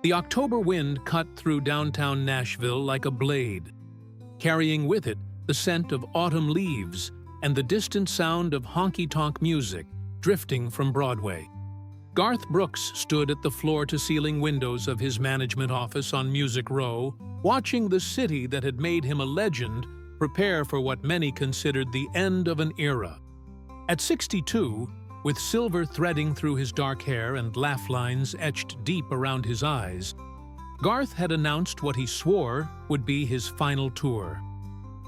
The October wind cut through downtown Nashville like a blade, carrying with it the scent of autumn leaves and the distant sound of honky-tonk music drifting from Broadway. Garth Brooks stood at the floor-to-ceiling windows of his management office on Music Row, watching the city that had made him a legend prepare for what many considered the end of an era. At 62, with silver threading through his dark hair and laugh lines etched deep around his eyes, Garth had announced what he swore would be his final tour.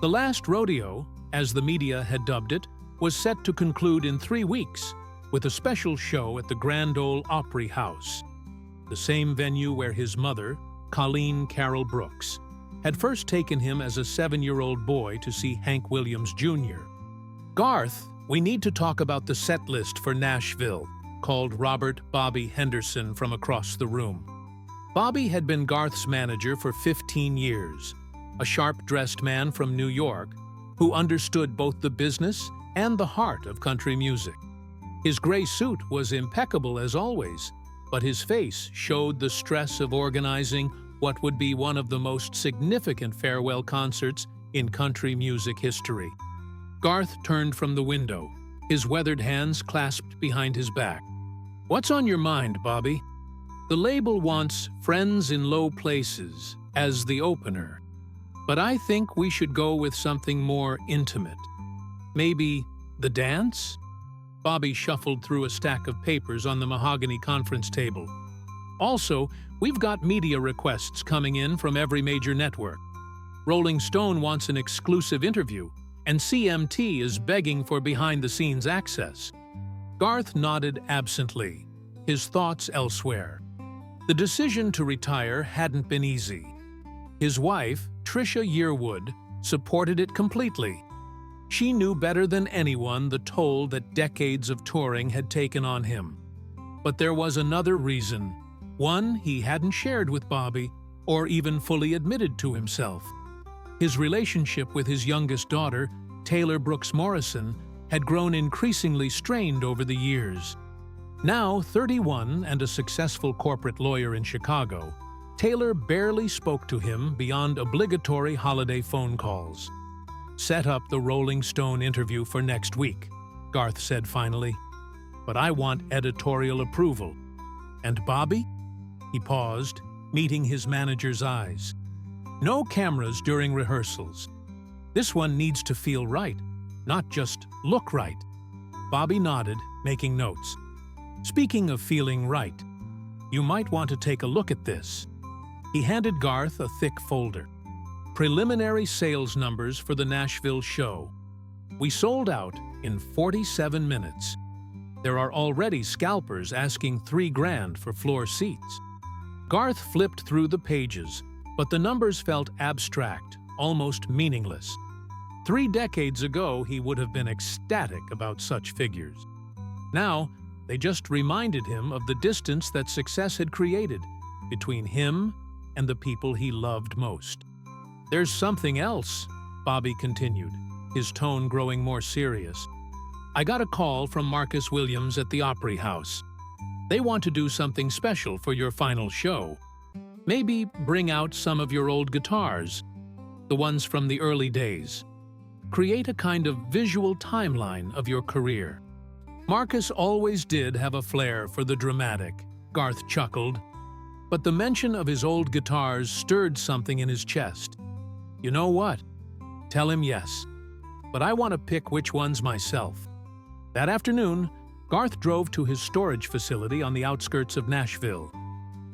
The last rodeo, as the media had dubbed it, was set to conclude in 3 weeks, with a special show at the Grand Ole Opry House, the same venue where his mother, Colleen Carroll Brooks, had first taken him as a 7-year-old boy to see Hank Williams Jr. "Garth, we need to talk about the set list for Nashville," called Robert "Bobby" Henderson from across the room. Bobby had been Garth's manager for 15 years, a sharp-dressed man from New York who understood both the business and the heart of country music. His gray suit was impeccable as always, but his face showed the stress of organizing what would be one of the most significant farewell concerts in country music history. Garth turned from the window, his weathered hands clasped behind his back. "What's on your mind, Bobby?" "The label wants Friends in Low Places as the opener, but I think we should go with something more intimate. Maybe The Dance?" Bobby shuffled through a stack of papers on the mahogany conference table. "Also, we've got media requests coming in from every major network. Rolling Stone wants an exclusive interview, and CMT is begging for behind-the-scenes access." Garth nodded absently, his thoughts elsewhere. The decision to retire hadn't been easy. His wife, Trisha Yearwood, supported it completely. She knew better than anyone the toll that decades of touring had taken on him. But there was another reason, one he hadn't shared with Bobby or even fully admitted to himself. His relationship with his youngest daughter, Taylor Brooks Morrison, had grown increasingly strained over the years. Now 31 and a successful corporate lawyer in Chicago, Taylor barely spoke to him beyond obligatory holiday phone calls. "Set up the Rolling Stone interview for next week," Garth said finally. "But I want editorial approval." "And Bobby?" He paused, meeting his manager's eyes. "No cameras during rehearsals. This one needs to feel right, not just look right." Bobby nodded, making notes. "Speaking of feeling right, you might want to take a look at this." He handed Garth a thick folder. "Preliminary sales numbers for the Nashville show. We sold out in 47 minutes. There are already scalpers asking $3,000 for floor seats." Garth flipped through the pages, but the numbers felt abstract, almost meaningless. 3 decades ago, he would have been ecstatic about such figures. Now, they just reminded him of the distance that success had created between him and the people he loved most. "There's something else," Bobby continued, his tone growing more serious. "I got a call from Marcus Williams at the Opry House. They want to do something special for your final show. Maybe bring out some of your old guitars, the ones from the early days. Create a kind of visual timeline of your career." Marcus always did have a flair for the dramatic, Garth chuckled. But the mention of his old guitars stirred something in his chest. "You know what? Tell him yes. But I want to pick which ones myself." That afternoon, Garth drove to his storage facility on the outskirts of Nashville,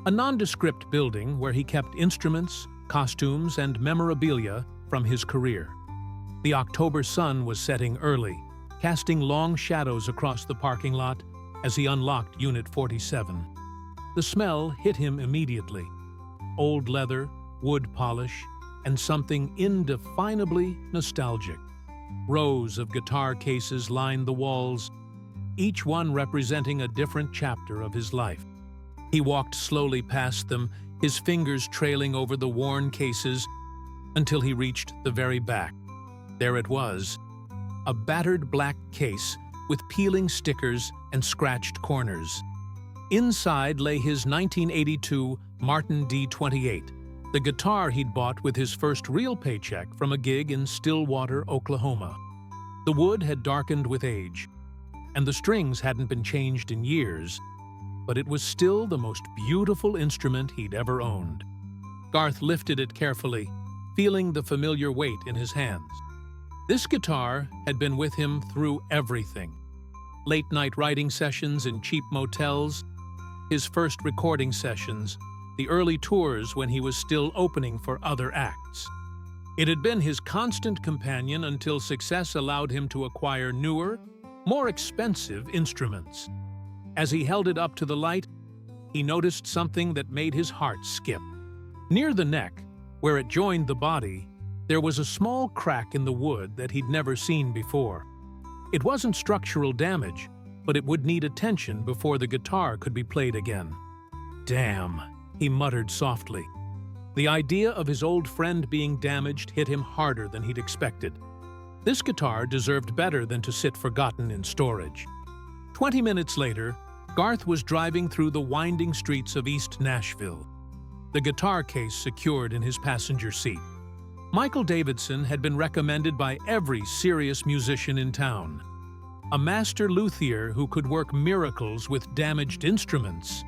a nondescript building where he kept instruments, costumes, and memorabilia from his career. The October sun was setting early, casting long shadows across the parking lot as he unlocked Unit 47. The smell hit him immediately. Old leather, wood polish, and something indefinably nostalgic. Rows of guitar cases lined the walls, each one representing a different chapter of his life. He walked slowly past them, his fingers trailing over the worn cases, until he reached the very back. There it was, a battered black case with peeling stickers and scratched corners. Inside lay his 1982 Martin D28, the guitar he'd bought with his first real paycheck from a gig in Stillwater, Oklahoma. The wood had darkened with age, and the strings hadn't been changed in years, but it was still the most beautiful instrument he'd ever owned. Garth lifted it carefully, feeling the familiar weight in his hands. This guitar had been with him through everything. Late-night writing sessions in cheap motels, his first recording sessions, the early tours when he was still opening for other acts. It had been his constant companion until success allowed him to acquire newer, more expensive instruments. As he held it up to the light, he noticed something that made his heart skip. Near the neck, where it joined the body, there was a small crack in the wood that he'd never seen before. It wasn't structural damage, but it would need attention before the guitar could be played again. "Damn," he muttered softly. The idea of his old friend being damaged hit him harder than he'd expected. This guitar deserved better than to sit forgotten in storage. 20 minutes later, Garth was driving through the winding streets of East Nashville, the guitar case secured in his passenger seat. Michael Davidson had been recommended by every serious musician in town. A master luthier who could work miracles with damaged instruments.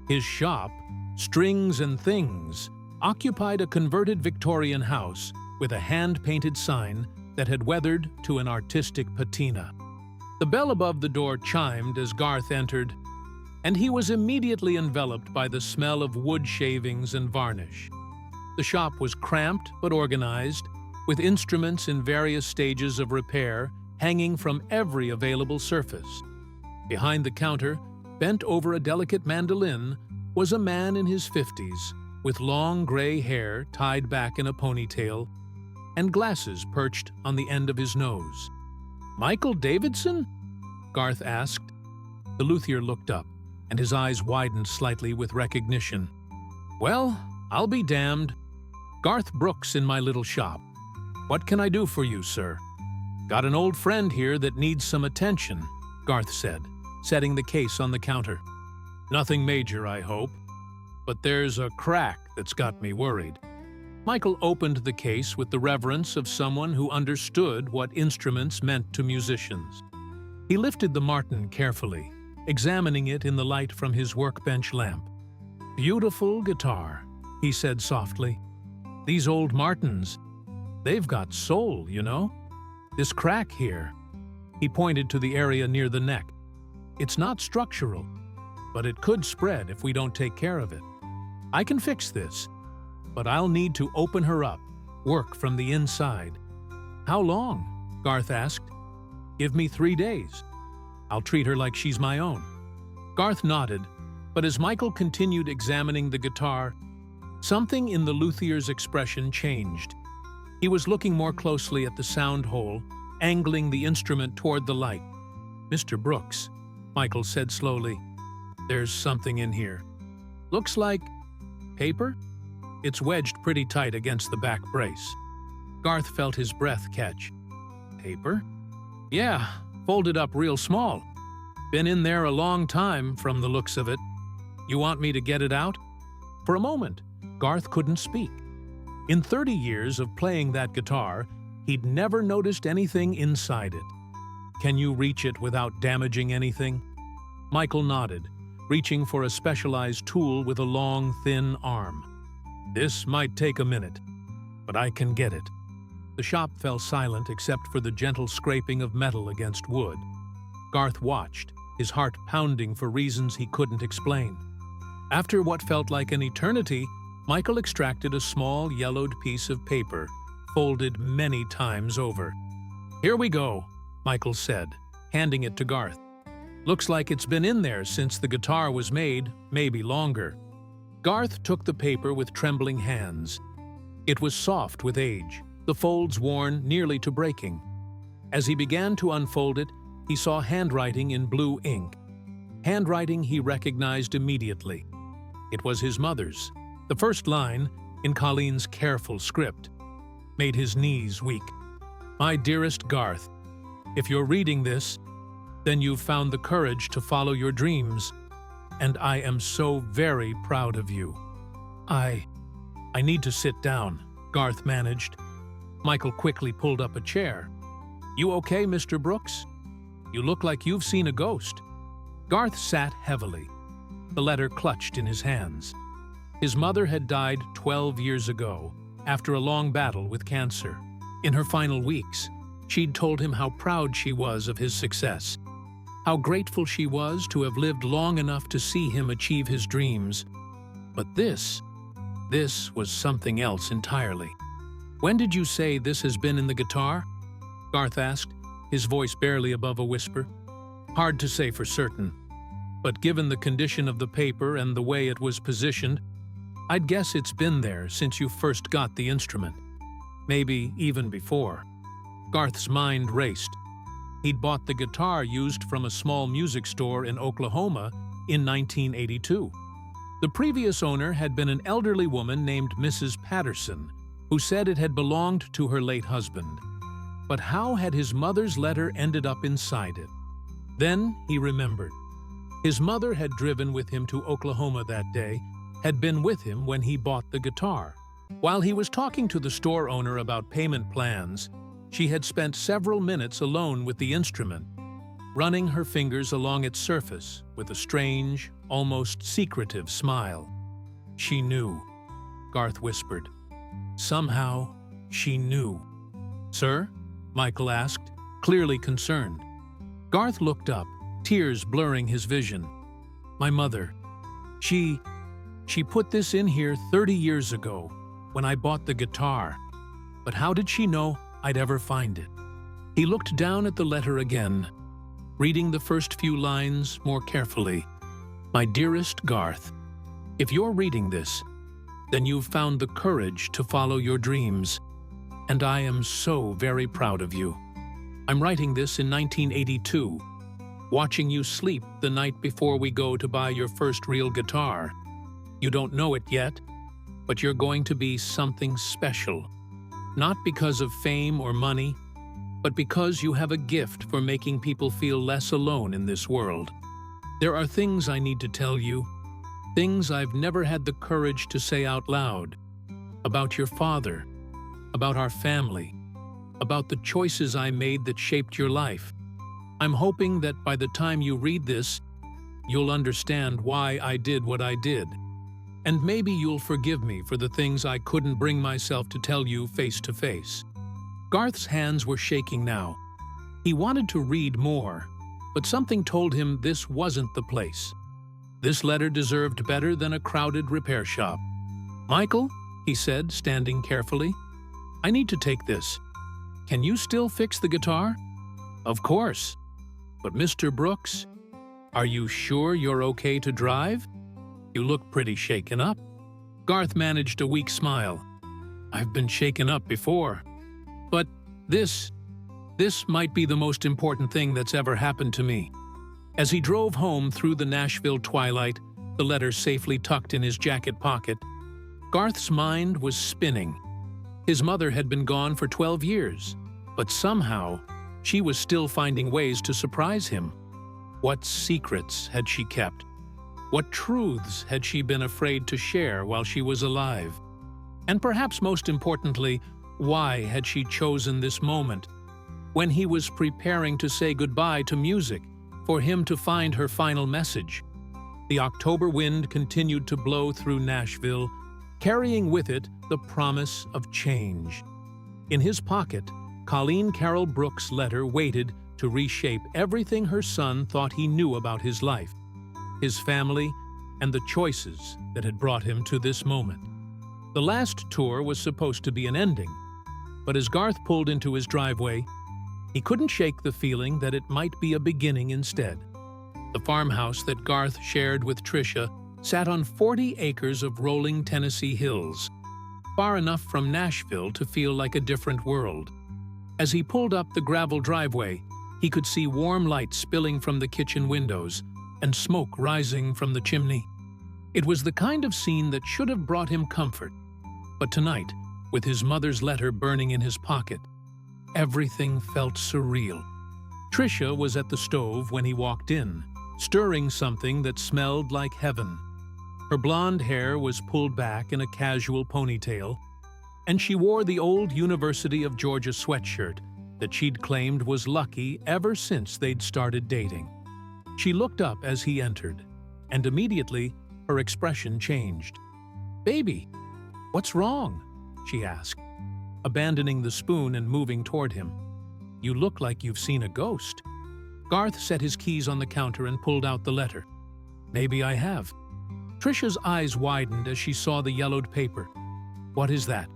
His shop, Strings and Things, occupied a converted Victorian house with a hand-painted sign that had weathered to an artistic patina. The bell above the door chimed as Garth entered, and he was immediately enveloped by the smell of wood shavings and varnish. The shop was cramped but organized, with instruments in various stages of repair hanging from every available surface. Behind the counter, bent over a delicate mandolin, was a man in his 50s, with long gray hair tied back in a ponytail and glasses perched on the end of his nose. "Michael Davidson?" Garth asked. The luthier looked up, and his eyes widened slightly with recognition. "Well, I'll be damned. Garth Brooks in my little shop. What can I do for you, sir?" "Got an old friend here that needs some attention," Garth said, setting the case on the counter. "Nothing major, I hope, but there's a crack that's got me worried." Michael opened the case with the reverence of someone who understood what instruments meant to musicians. He lifted the Martin carefully, examining it in the light from his workbench lamp. "Beautiful guitar," he said softly. "These old Martins, they've got soul, you know? This crack here," he pointed to the area near the neck. "It's not structural, but it could spread if we don't take care of it. I can fix this, but I'll need to open her up, work from the inside." "How long?" Garth asked. "Give me 3 days. I'll treat her like she's my own." Garth nodded, but as Michael continued examining the guitar, something in the luthier's expression changed. He was looking more closely at the sound hole, angling the instrument toward the light. "Mr. Brooks," Michael said slowly, "there's something in here. Looks like paper? It's wedged pretty tight against the back brace." Garth felt his breath catch. "Paper?" "Yeah, folded up real small. Been in there a long time, from the looks of it. You want me to get it out?" For a moment, Garth couldn't speak. In 30 years of playing that guitar, he'd never noticed anything inside it. "Can you reach it without damaging anything?" Michael nodded, reaching for a specialized tool with a long, thin arm. "This might take a minute, but I can get it." The shop fell silent except for the gentle scraping of metal against wood. Garth watched, his heart pounding for reasons he couldn't explain. After what felt like an eternity, Michael extracted a small, yellowed piece of paper, folded many times over. "Here we go," Michael said, handing it to Garth. "Looks like it's been in there since the guitar was made, maybe longer." Garth took the paper with trembling hands. It was soft with age, the folds worn nearly to breaking. As he began to unfold it, he saw handwriting in blue ink. Handwriting he recognized immediately. It was his mother's. The first line, in Colleen's careful script, made his knees weak. "My dearest Garth, if you're reading this, then you've found the courage to follow your dreams. and I am so very proud of you." I need to sit down," Garth managed. Michael quickly pulled up a chair. "You okay, Mr. Brooks? You look like you've seen a ghost." Garth sat heavily, the letter clutched in his hands. His mother had died 12 years ago, after a long battle with cancer. In her final weeks, she'd told him how proud she was of his success, how grateful she was to have lived long enough to see him achieve his dreams. But this was something else entirely. "When did you say this has been in the guitar?" Garth asked, his voice barely above a whisper. "Hard to say for certain, but given the condition of the paper and the way it was positioned, I'd guess it's been there since you first got the instrument. Maybe even before." Garth's mind raced. He'd bought the guitar used from a small music store in Oklahoma in 1982. The previous owner had been an elderly woman named Mrs. Patterson, who said it had belonged to her late husband. But how had his mother's letter ended up inside it? Then he remembered. His mother had driven with him to Oklahoma that day, had been with him when he bought the guitar. While he was talking to the store owner about payment plans, she had spent several minutes alone with the instrument, running her fingers along its surface with a strange, almost secretive smile. "She knew," Garth whispered. Somehow, she knew. "Sir?" Michael asked, clearly concerned. Garth looked up, tears blurring his vision. "My mother. She put this in here 30 years ago, when I bought the guitar. But how did she know I'd ever find it?" He looked down at the letter again, reading the first few lines more carefully. "My dearest Garth, if you're reading this, then you've found the courage to follow your dreams, and I am so very proud of you. I'm writing this in 1982, watching you sleep the night before we go to buy your first real guitar. You don't know it yet, but you're going to be something special. Not because of fame or money, but because you have a gift for making people feel less alone in this world. There are things I need to tell you, things I've never had the courage to say out loud, about your father, about our family, about the choices I made that shaped your life. I'm hoping that by the time you read this, you'll understand why I did what I did. And maybe you'll forgive me for the things I couldn't bring myself to tell you face to face." Garth's hands were shaking now. He wanted to read more, but something told him this wasn't the place. This letter deserved better than a crowded repair shop. "Michael," he said, standing carefully, "I need to take this. Can you still fix the guitar?" "Of course. But Mr. Brooks, are you sure you're okay to drive? You look pretty shaken up." Garth managed a weak smile. "I've been shaken up before. But this might be the most important thing that's ever happened to me." As he drove home through the Nashville twilight, the letter safely tucked in his jacket pocket, Garth's mind was spinning. His mother had been gone for 12 years, but somehow she was still finding ways to surprise him. What secrets had she kept? What truths had she been afraid to share while she was alive? And perhaps most importantly, why had she chosen this moment, when he was preparing to say goodbye to music, for him to find her final message? The October wind continued to blow through Nashville, carrying with it the promise of change. In his pocket, Colleen Carroll Brooks' letter waited to reshape everything her son thought he knew about his life, his family, and the choices that had brought him to this moment. The last tour was supposed to be an ending, but as Garth pulled into his driveway, he couldn't shake the feeling that it might be a beginning instead. The farmhouse that Garth shared with Tricia sat on 40 acres of rolling Tennessee hills, far enough from Nashville to feel like a different world. As he pulled up the gravel driveway, he could see warm light spilling from the kitchen windows and smoke rising from the chimney. It was the kind of scene that should have brought him comfort. But tonight, with his mother's letter burning in his pocket, everything felt surreal. Tricia was at the stove when he walked in, stirring something that smelled like heaven. Her blonde hair was pulled back in a casual ponytail, and she wore the old University of Georgia sweatshirt that she'd claimed was lucky ever since they'd started dating. She looked up as he entered, and immediately her expression changed. "Baby, what's wrong?" she asked, abandoning the spoon and moving toward him. "You look like you've seen a ghost." Garth set his keys on the counter and pulled out the letter. "Maybe I have." Trisha's eyes widened as she saw the yellowed paper. "What is that?"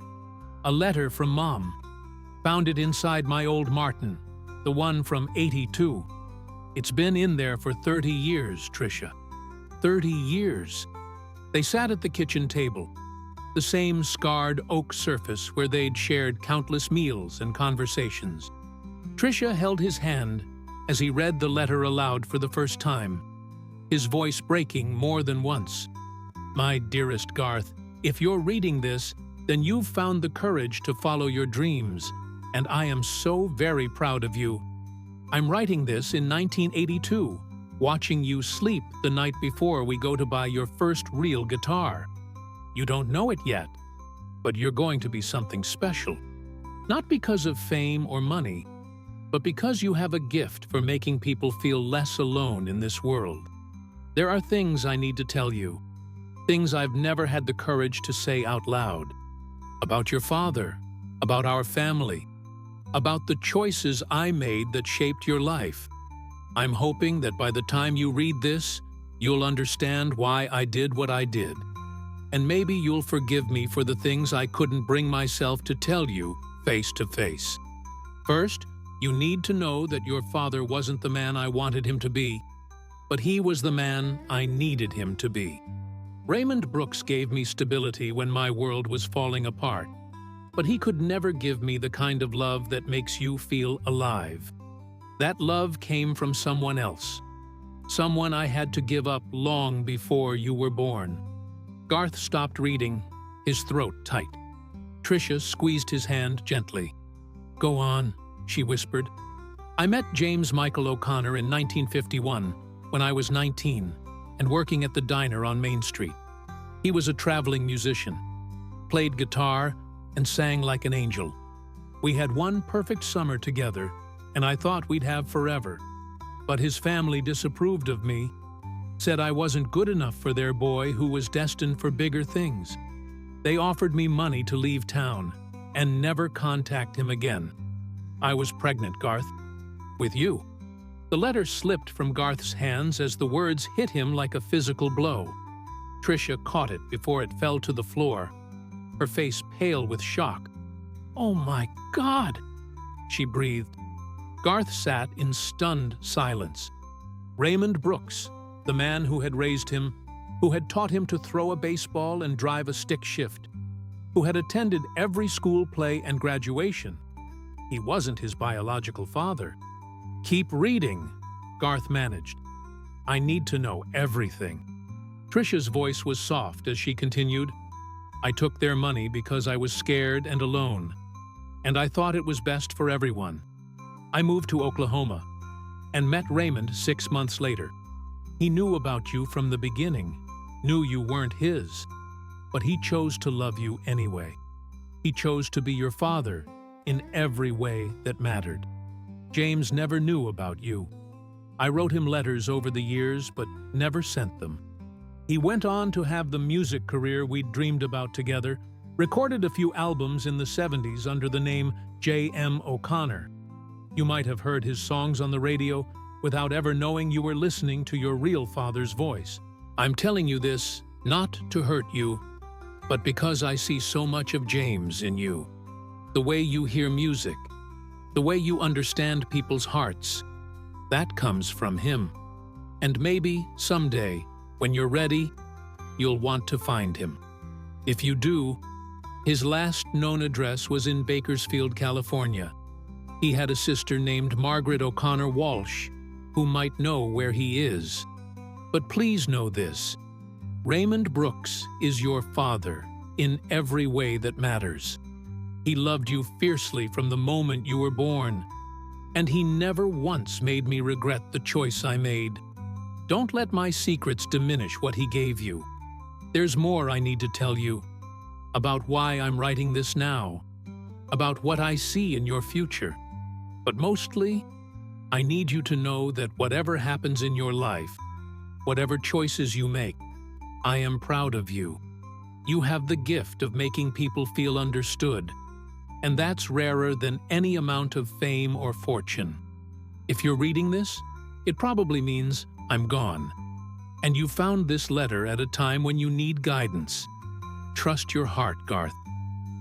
"A letter from Mom. Found it inside my old Martin, the one from '82. It's been in there for 30 years, Trisha. 30 years." They sat at the kitchen table, the same scarred oak surface where they'd shared countless meals and conversations. Trisha held his hand as he read the letter aloud for the first time, his voice breaking more than once. "My dearest Garth, if you're reading this, then you've found the courage to follow your dreams, and I am so very proud of you. I'm writing this in 1982, watching you sleep the night before we go to buy your first real guitar. You don't know it yet, but you're going to be something special. Not because of fame or money, but because you have a gift for making people feel less alone in this world. There are things I need to tell you, things I've never had the courage to say out loud. About your father, about our family, about the choices I made that shaped your life. I'm hoping that by the time you read this, you'll understand why I did what I did. And maybe you'll forgive me for the things I couldn't bring myself to tell you face to face. First, you need to know that your father wasn't the man I wanted him to be, but he was the man I needed him to be. Raymond Brooks gave me stability when my world was falling apart, but he could never give me the kind of love that makes you feel alive. That love came from someone else, someone I had to give up long before you were born." Garth stopped reading, his throat tight. Trisha squeezed his hand gently. "Go on," she whispered. "I met James Michael O'Connor in 1951 when I was 19 and working at the diner on Main Street. He was a traveling musician, played guitar, and sang like an angel. We had one perfect summer together, and I thought we'd have forever. But his family disapproved of me, said I wasn't good enough for their boy who was destined for bigger things. They offered me money to leave town and never contact him again. I was pregnant, Garth. With you." The letter slipped from Garth's hands as the words hit him like a physical blow. Trisha caught it before it fell to the floor, her face pale with shock. "Oh my God!" she breathed. Garth sat in stunned silence. Raymond Brooks, the man who had raised him, who had taught him to throw a baseball and drive a stick shift, who had attended every school play and graduation. He wasn't his biological father. "Keep reading," Garth managed. "I need to know everything." Trisha's voice was soft as she continued. "I took their money because I was scared and alone, and I thought it was best for everyone. I moved to Oklahoma and met Raymond 6 months later. He knew about you from the beginning, knew you weren't his, but he chose to love you anyway. He chose to be your father in every way that mattered. James never knew about you. I wrote him letters over the years, but never sent them. He went on to have the music career we'd dreamed about together, recorded a few albums in the 70s under the name J.M. O'Connor. You might have heard his songs on the radio without ever knowing you were listening to your real father's voice. I'm telling you this not to hurt you, but because I see so much of James in you. The way you hear music, the way you understand people's hearts, that comes from him. And maybe, someday, when you're ready, you'll want to find him. If you do, his last known address was in Bakersfield, California. He had a sister named Margaret O'Connor Walsh, who might know where he is. But please know this, Raymond Brooks is your father in every way that matters. He loved you fiercely from the moment you were born, and he never once made me regret the choice I made. Don't let my secrets diminish what he gave you. There's more I need to tell you. About why I'm writing this now. About what I see in your future. But mostly, I need you to know that whatever happens in your life, whatever choices you make, I am proud of you. You have the gift of making people feel understood, and that's rarer than any amount of fame or fortune. If you're reading this, it probably means I'm gone, and you found this letter at a time when you need guidance. Trust your heart, Garth.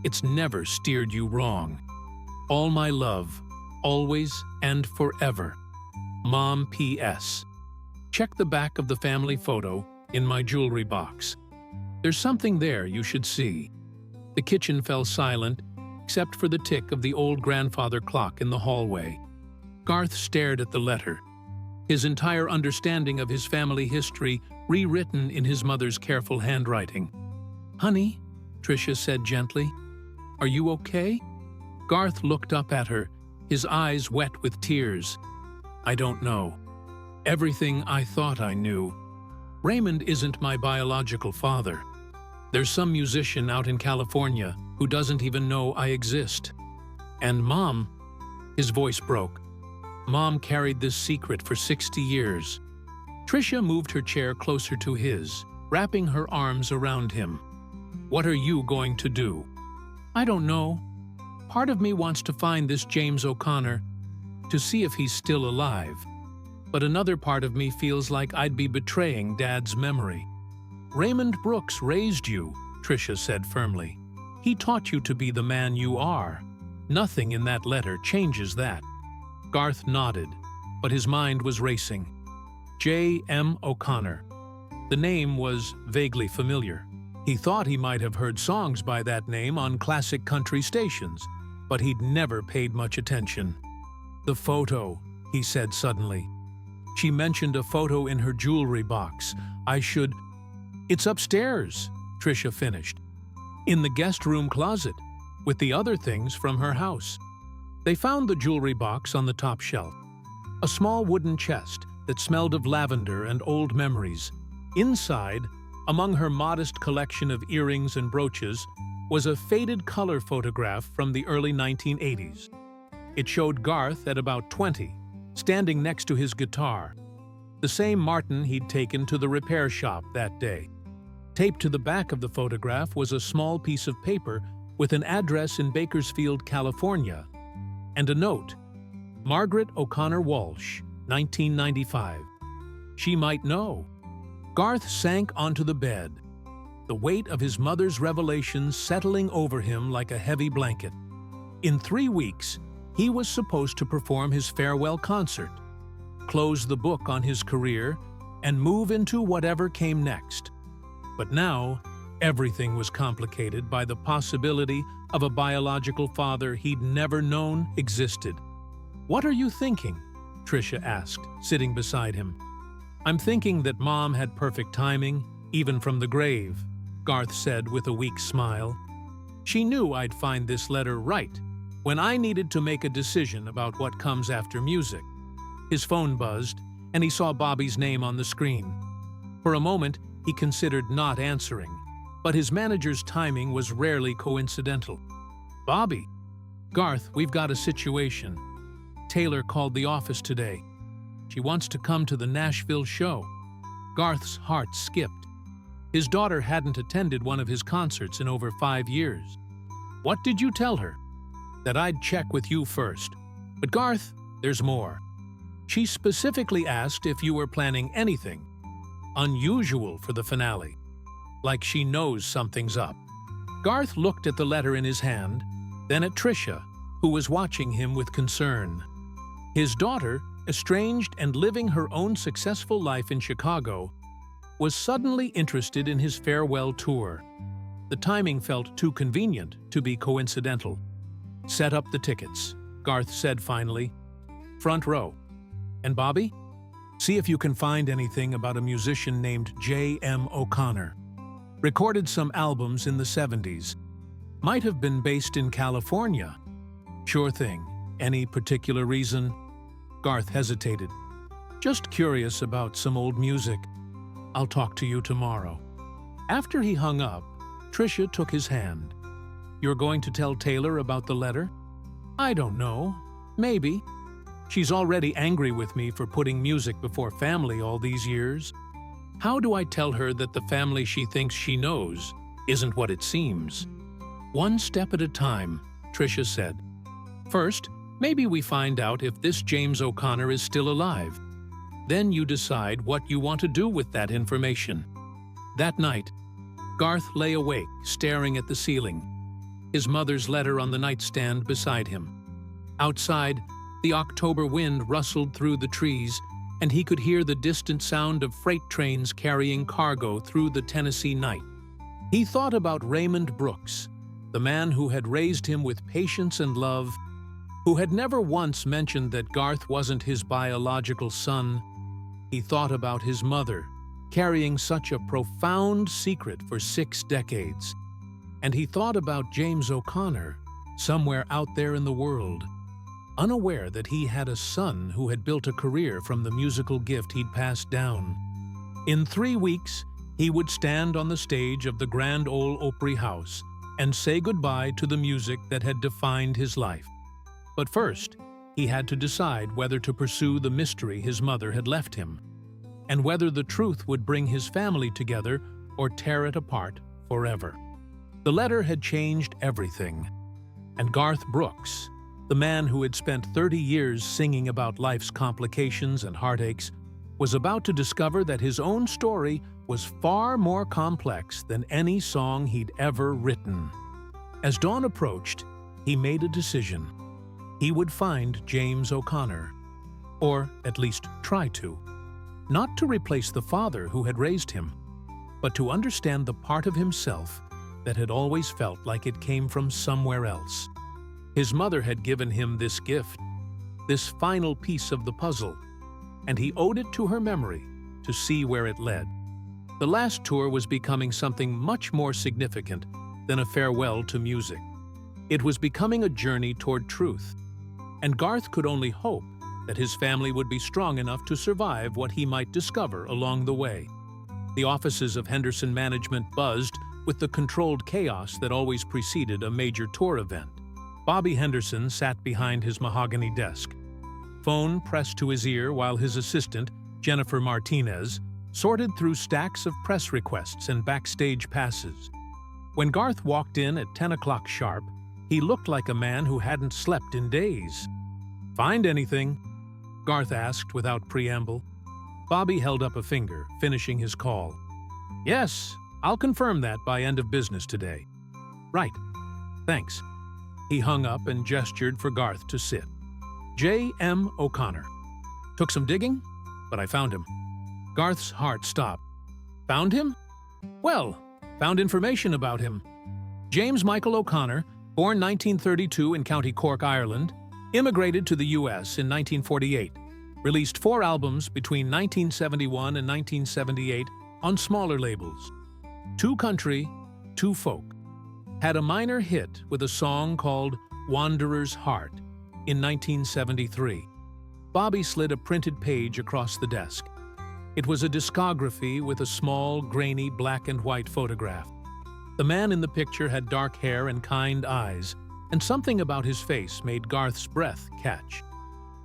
It's never steered you wrong. All my love, always and forever. Mom P.S. Check the back of the family photo in my jewelry box. There's something there you should see. The kitchen fell silent, except for the tick of the old grandfather clock in the hallway. Garth stared at the letter, his entire understanding of his family history rewritten in his mother's careful handwriting. "Honey," Tricia said gently, "are you okay?" Garth looked up at her, his eyes wet with tears. "I don't know. Everything I thought I knew. Raymond isn't my biological father. There's some musician out in California who doesn't even know I exist. And Mom," his voice broke, "Mom carried this secret for 60 years. Tricia moved her chair closer to his, wrapping her arms around him. "What are you going to do?" "I don't know. Part of me wants to find this James O'Connor, to see if he's still alive. But another part of me feels like I'd be betraying Dad's memory." "Raymond Brooks raised you," Tricia said firmly. "He taught you to be the man you are. Nothing in that letter changes that." Garth nodded, but his mind was racing. J.M. O'Connor. The name was vaguely familiar. He thought he might have heard songs by that name on classic country stations, but he'd never paid much attention. "The photo," he said suddenly. "She mentioned a photo in her jewelry box. I should—" "It's upstairs," Tricia finished. "In the guest room closet, with the other things from her house." They found the jewelry box on the top shelf. A small wooden chest that smelled of lavender and old memories. Inside, among her modest collection of earrings and brooches, was a faded color photograph from the early 1980s. It showed Garth at about 20, standing next to his guitar, the same Martin he'd taken to the repair shop that day. Taped to the back of the photograph was a small piece of paper with an address in Bakersfield, California, and a note, "Margaret O'Connor Walsh, 1995. She might know." Garth sank onto the bed, the weight of his mother's revelations settling over him like a heavy blanket. In 3 weeks, he was supposed to perform his farewell concert, close the book on his career, and move into whatever came next. But now, everything was complicated by the possibility of a biological father he'd never known existed. "What are you thinking?" Tricia asked, sitting beside him. "I'm thinking that Mom had perfect timing, even from the grave," Garth said with a weak smile. "She knew I'd find this letter right when I needed to make a decision about what comes after music." His phone buzzed, and he saw Bobby's name on the screen. For a moment, he considered not answering, but his manager's timing was rarely coincidental. "Bobby." "Garth, we've got a situation. Taylor called the office today. She wants to come to the Nashville show." Garth's heart skipped. His daughter hadn't attended one of his concerts in over 5 years. "What did you tell her?" "That I'd check with you first. But Garth, there's more. She specifically asked if you were planning anything unusual for the finale, like she knows something's up." Garth looked at the letter in his hand, then at Tricia, who was watching him with concern. His daughter, estranged and living her own successful life in Chicago, was suddenly interested in his farewell tour. The timing felt too convenient to be coincidental. "Set up the tickets," Garth said finally. "Front row. And Bobby, see if you can find anything about a musician named J.M. O'Connor. Recorded some albums in the 70s. Might have been based in California." "Sure thing. Any particular reason?" Garth hesitated. Just curious about some old music. I'll talk to you tomorrow." After he hung up, Tricia took his hand. "You're going to tell Taylor about the letter?" "I don't know. Maybe. She's already angry with me for putting music before family all these years. How do I tell her that the family she thinks she knows isn't what it seems?" "One step at a time," Tricia said. "First, maybe we find out if this James O'Connor is still alive. Then you decide what you want to do with that information." That night, Garth lay awake, staring at the ceiling, his mother's letter on the nightstand beside him. Outside, the October wind rustled through the trees, and he could hear the distant sound of freight trains carrying cargo through the Tennessee night. He thought about Raymond Brooks, the man who had raised him with patience and love, who had never once mentioned that Garth wasn't his biological son. He thought about his mother, carrying such a profound secret for 6 decades. And he thought about James O'Connor, somewhere out there in the world, unaware that he had a son who had built a career from the musical gift he'd passed down. In 3 weeks, he would stand on the stage of the Grand Ole Opry House and say goodbye to the music that had defined his life. But first, he had to decide whether to pursue the mystery his mother had left him, and whether the truth would bring his family together or tear it apart forever. The letter had changed everything, and Garth Brooks, the man who had spent 30 years singing about life's complications and heartaches, was about to discover that his own story was far more complex than any song he'd ever written. As dawn approached, he made a decision. He would find James O'Connor, or at least try to. Not to replace the father who had raised him, but to understand the part of himself that had always felt like it came from somewhere else. His mother had given him this gift, this final piece of the puzzle, and he owed it to her memory to see where it led. The last tour was becoming something much more significant than a farewell to music. It was becoming a journey toward truth, and Garth could only hope that his family would be strong enough to survive what he might discover along the way. The offices of Henderson Management buzzed with the controlled chaos that always preceded a major tour event. Bobby Henderson sat behind his mahogany desk, phone pressed to his ear while his assistant, Jennifer Martinez, sorted through stacks of press requests and backstage passes. When Garth walked in at 10 o'clock sharp, he looked like a man who hadn't slept in days. "Find anything?" Garth asked without preamble. Bobby held up a finger, finishing his call. "Yes, I'll confirm that by end of business today." "Right. Thanks." He hung up and gestured for Garth to sit. J.M. O'Connor. "Took some digging, but I found him." Garth's heart stopped. "Found him?" "Well, found information about him. James Michael O'Connor, born 1932 in County Cork, Ireland, immigrated to the U.S. in 1948, released 4 albums between 1971 and 1978 on smaller labels. 2 country, 2 folk. Had a minor hit with a song called Wanderer's Heart in 1973. Bobby slid a printed page across the desk. It was a discography with a small, grainy black and white photograph. The man in the picture had dark hair and kind eyes, and something about his face made Garth's breath catch.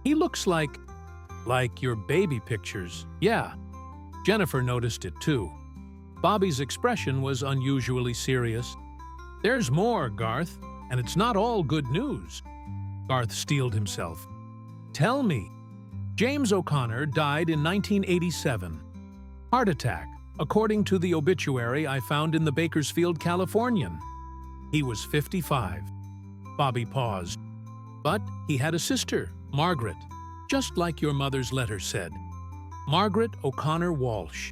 "He looks like your baby pictures." "Yeah." Jennifer noticed it too. Bobby's expression was unusually serious. "There's more, Garth, and it's not all good news." Garth steeled himself. "Tell me." James O'Connor died in 1987. Heart attack, according to the obituary I found in the Bakersfield Californian. He was 55. Bobby paused. "But he had a sister, Margaret, just like your mother's letter said. Margaret O'Connor Walsh.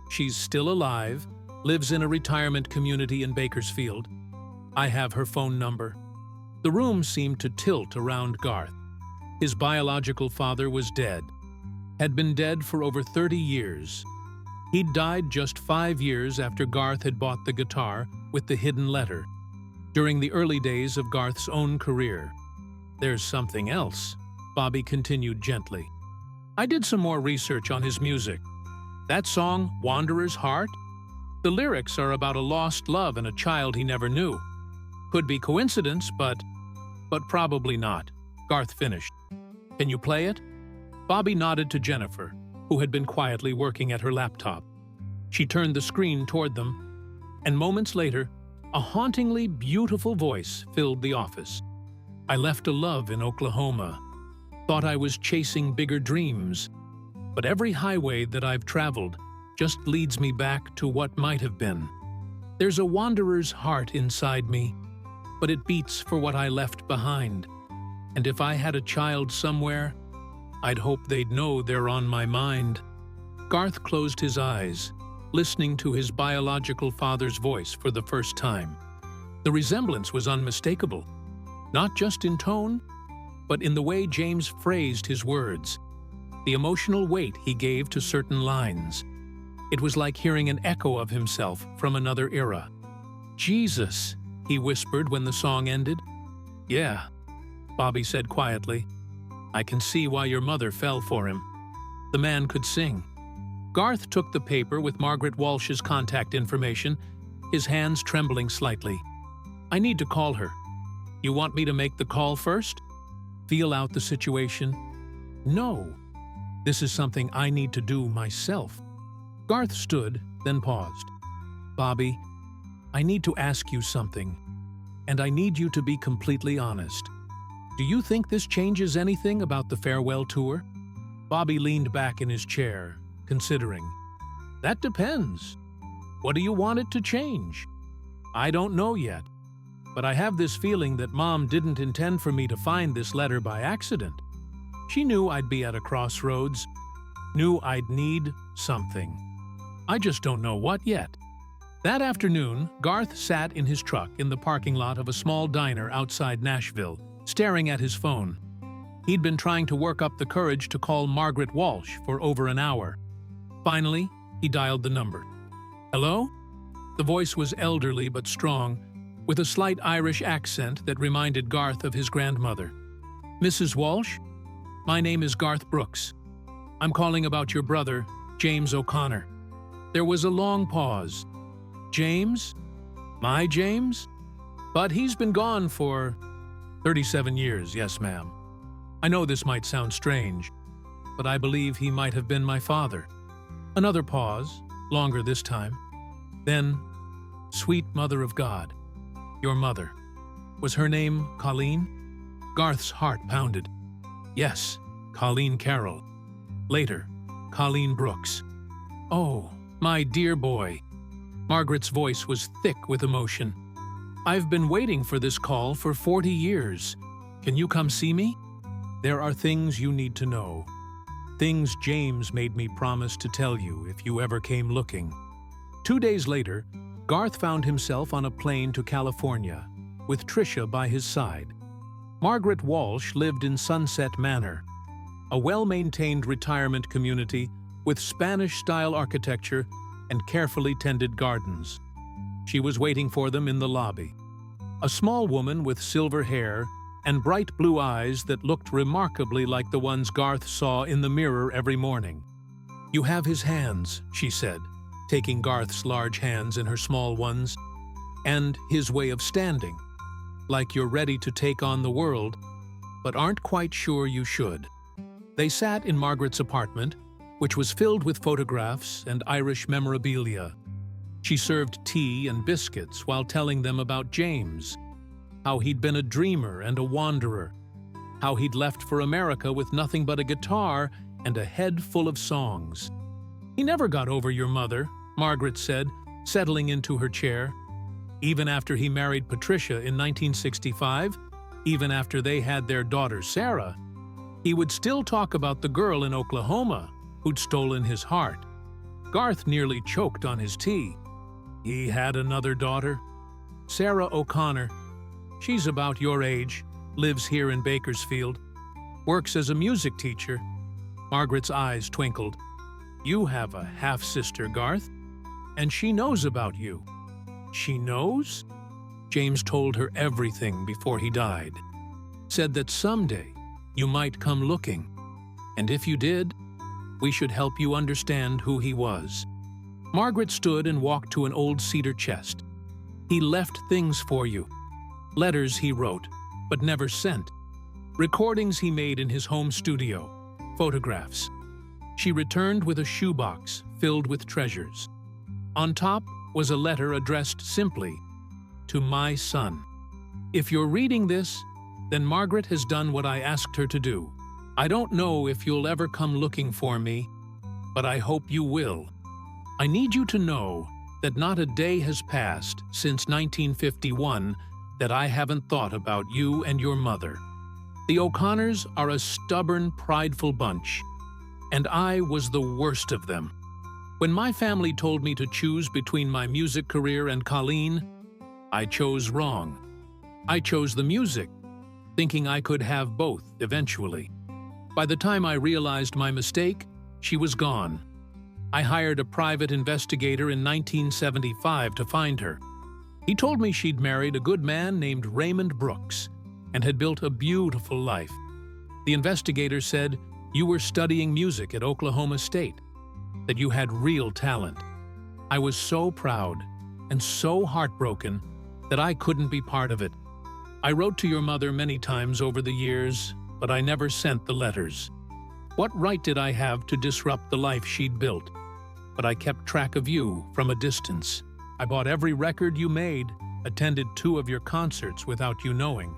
She's still alive, lives in a retirement community in Bakersfield. I have her phone number." The room seemed to tilt around Garth. His biological father was dead, had been dead for over 30 years. He'd died just 5 years after Garth had bought the guitar with the hidden letter, during the early days of Garth's own career. "There's something else," Bobby continued gently. I did some more research on his music. That song, Wanderer's Heart? The lyrics are about a lost love and a child he never knew. Could be coincidence, but probably not. Garth finished. Can you play it? Bobby nodded to Jennifer, who had been quietly working at her laptop. She turned the screen toward them, and moments later, a hauntingly beautiful voice filled the office. I left a love in Oklahoma. Thought I was chasing bigger dreams. But every highway that I've traveled just leads me back to what might have been. There's a wanderer's heart inside me, but it beats for what I left behind. And if I had a child somewhere, I'd hope they'd know they're on my mind. Garth closed his eyes, listening to his biological father's voice for the first time. The resemblance was unmistakable, not just in tone, but in the way James phrased his words, the emotional weight he gave to certain lines. It was like hearing an echo of himself from another era. "Jesus," he whispered when the song ended. "Yeah," Bobby said quietly. "I can see why your mother fell for him." The man could sing. Garth took the paper with Margaret Walsh's contact information, his hands trembling slightly. "I need to call her. You want me to make the call first? Feel out the situation?" "No. This is something I need to do myself." Garth stood, then paused. "Bobby, I need to ask you something, and I need you to be completely honest. Do you think this changes anything about the farewell tour?" Bobby leaned back in his chair, considering. "That depends. What do you want it to change?" "I don't know yet, but I have this feeling that Mom didn't intend for me to find this letter by accident. She knew I'd be at a crossroads, knew I'd need something. I just don't know what yet." That afternoon, Garth sat in his truck in the parking lot of a small diner outside Nashville, staring at his phone. He'd been trying to work up the courage to call Margaret Walsh for over an hour. Finally, he dialed the number. "Hello?" The voice was elderly but strong, with a slight Irish accent that reminded Garth of his grandmother. "Mrs. Walsh? My name is Garth Brooks. I'm calling about your brother, James O'Connor." There was a long pause. "James? My James? But he's been gone for 37 years, yes, ma'am. I know this might sound strange, but I believe he might have been my father." Another pause, longer this time. Then, "Sweet Mother of God, your mother. Was her name Colleen?" Garth's heart pounded. "Yes, Colleen Carroll. Later, Colleen Brooks." "Oh, my dear boy." Margaret's voice was thick with emotion. "I've been waiting for this call for 40 years. Can you come see me? There are things you need to know. Things James made me promise to tell you if you ever came looking." 2 days later, Garth found himself on a plane to California, with Tricia by his side. Margaret Walsh lived in Sunset Manor, a well-maintained retirement community with Spanish-style architecture and carefully tended gardens. She was waiting for them in the lobby. A small woman with silver hair and bright blue eyes that looked remarkably like the ones Garth saw in the mirror every morning. "You have his hands," she said, taking Garth's large hands in her small ones, "and his way of standing, like you're ready to take on the world, but aren't quite sure you should." They sat in Margaret's apartment, which was filled with photographs and Irish memorabilia. She served tea and biscuits while telling them about James, how he'd been a dreamer and a wanderer, how he'd left for America with nothing but a guitar and a head full of songs. "He never got over your mother," Margaret said, settling into her chair. "Even after he married Patricia in 1965, even after they had their daughter Sarah, he would still talk about the girl in Oklahoma who'd stolen his heart." Garth nearly choked on his tea. "He had another daughter, Sarah O'Connor. She's about your age, lives here in Bakersfield, works as a music teacher." Margaret's eyes twinkled. "You have a half-sister, Garth, and she knows about you." "She knows?" "James told her everything before he died. Said that someday you might come looking, and if you did, We should help you understand who he was." Margaret stood and walked to an old cedar chest. "He left things for you. Letters he wrote, but never sent. Recordings he made in his home studio. Photographs." She returned with a shoebox filled with treasures. On top was a letter addressed simply, "To my son." If you're reading this, then Margaret has done what I asked her to do. I don't know if you'll ever come looking for me, but I hope you will. I need you to know that not a day has passed since 1951 that I haven't thought about you and your mother. The O'Connors are a stubborn, prideful bunch, and I was the worst of them. When my family told me to choose between my music career and Colleen, I chose wrong. I chose the music, thinking I could have both eventually. By the time I realized my mistake, she was gone. I hired a private investigator in 1975 to find her. He told me she'd married a good man named Raymond Brooks and had built a beautiful life. The investigator said, "You were studying music at Oklahoma State, that you had real talent." I was so proud and so heartbroken that I couldn't be part of it. I wrote to your mother many times over the years, but I never sent the letters. What right did I have to disrupt the life she'd built? But I kept track of you from a distance. I bought every record you made, attended 2 of your concerts without you knowing.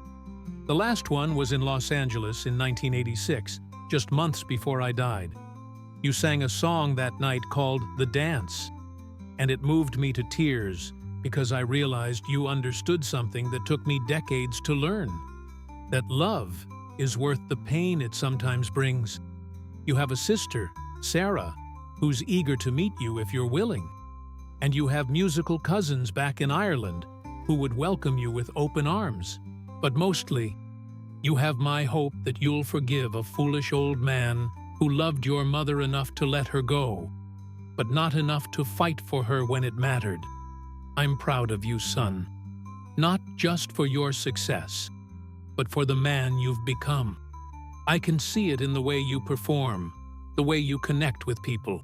The last one was in Los Angeles in 1986, just months before I died. You sang a song that night called "The Dance," and it moved me to tears because I realized you understood something that took me decades to learn. That love is worth the pain it sometimes brings. You have a sister, Sarah, who's eager to meet you if you're willing. And you have musical cousins back in Ireland who would welcome you with open arms. But mostly, you have my hope that you'll forgive a foolish old man who loved your mother enough to let her go, but not enough to fight for her when it mattered. I'm proud of you, son. Not just for your success, but for the man you've become. I can see it in the way you perform, the way you connect with people.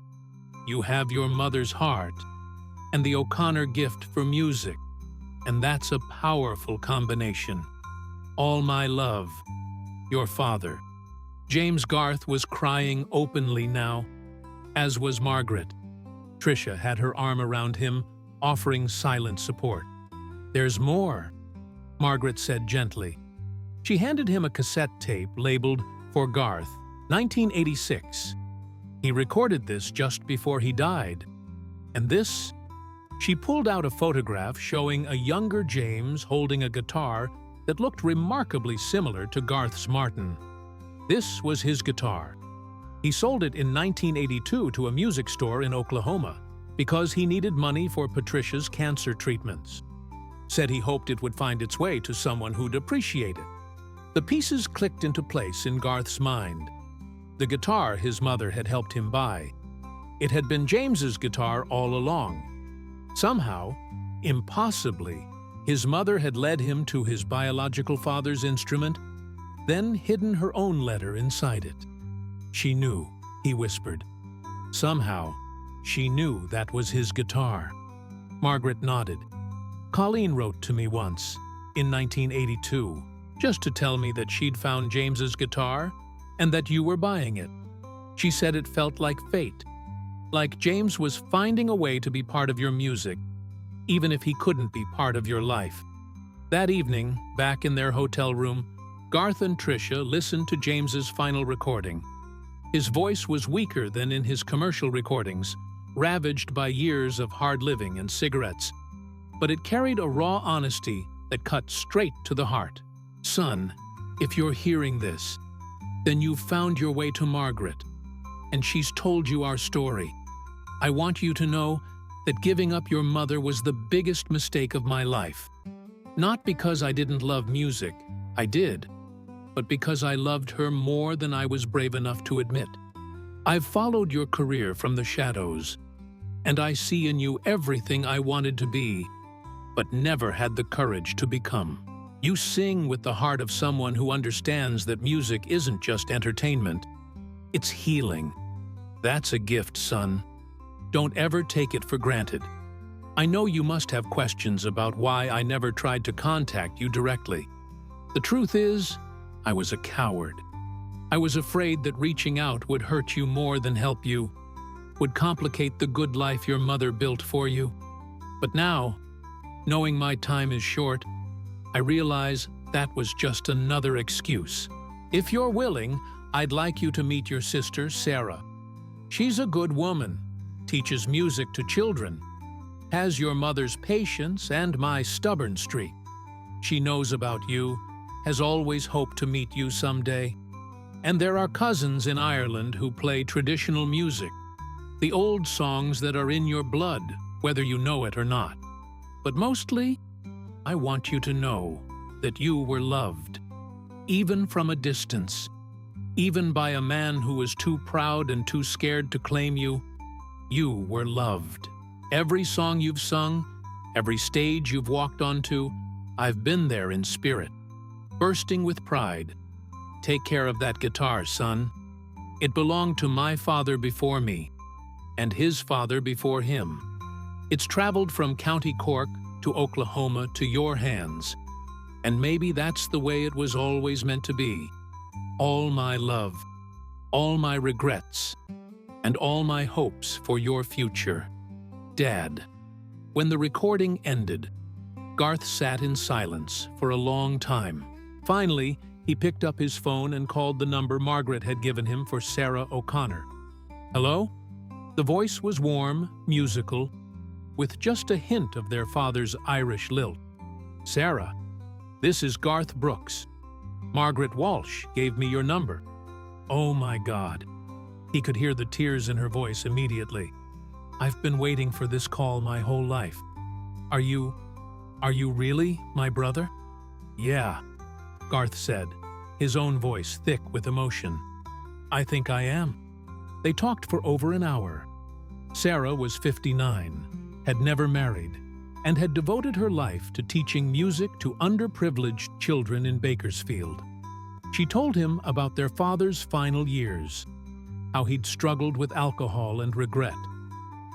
You have your mother's heart and the O'Connor gift for music, and that's a powerful combination. All my love, your father. James Garth was crying openly now, as was Margaret. Tricia had her arm around him, offering silent support. "There's more," Margaret said gently. She handed him a cassette tape labeled "For Garth, 1986. He recorded this just before he died. And this?" She pulled out a photograph showing a younger James holding a guitar that looked remarkably similar to Garth's Martin. This was his guitar. He sold it in 1982 to a music store in Oklahoma because he needed money for Patricia's cancer treatments. Said he hoped it would find its way to someone who'd appreciate it. The pieces clicked into place in Garth's mind. The guitar his mother had helped him buy. It had been James's guitar all along. Somehow, impossibly, his mother had led him to his biological father's instrument, then hidden her own letter inside it. She knew, he whispered. Somehow, she knew that was his guitar. Margaret nodded. "Colleen wrote to me once, in 1982, just to tell me that she'd found James's guitar and that you were buying it. She said it felt like fate, like James was finding a way to be part of your music, even if he couldn't be part of your life." That evening, back in their hotel room, Garth and Tricia listened to James's final recording. His voice was weaker than in his commercial recordings, ravaged by years of hard living and cigarettes. But it carried a raw honesty that cut straight to the heart. "Son, if you're hearing this, then you've found your way to Margaret, and she's told you our story. I want you to know that giving up your mother was the biggest mistake of my life. Not because I didn't love music, I did, but because I loved her more than I was brave enough to admit. I've followed your career from the shadows, and I see in you everything I wanted to be, but never had the courage to become. You sing with the heart of someone who understands that music isn't just entertainment, it's healing. That's a gift, son. Don't ever take it for granted. I know you must have questions about why I never tried to contact you directly. The truth is, I was a coward. I was afraid that reaching out would hurt you more than help you, would complicate the good life your mother built for you. But now, knowing my time is short, I realize that was just another excuse. If you're willing, I'd like you to meet your sister, Sarah. She's a good woman, teaches music to children, has your mother's patience and my stubborn streak. She knows about you, has always hoped to meet you someday. And there are cousins in Ireland who play traditional music, the old songs that are in your blood, whether you know it or not. But mostly, I want you to know that you were loved, even from a distance, even by a man who was too proud and too scared to claim you. You were loved. Every song you've sung, every stage you've walked onto, I've been there in spirit, bursting with pride. Take care of that guitar, son. It belonged to my father before me, and his father before him. It's traveled from County Cork to Oklahoma to your hands, and maybe that's the way it was always meant to be. All my love, all my regrets, and all my hopes for your future. Dad. When the recording ended, Garth sat in silence for a long time. Finally, he picked up his phone and called the number Margaret had given him for Sarah O'Connor. Hello? The voice was warm, musical, with just a hint of their father's Irish lilt. Sarah, this is Garth Brooks. Margaret Walsh gave me your number. Oh my God. He could hear the tears in her voice immediately. I've been waiting for this call my whole life. Are you really my brother? Yeah, Garth said, his own voice thick with emotion. I think I am. They talked for over an hour. Sarah was 59, had never married, and had devoted her life to teaching music to underprivileged children in Bakersfield. She told him about their father's final years, how he'd struggled with alcohol and regret,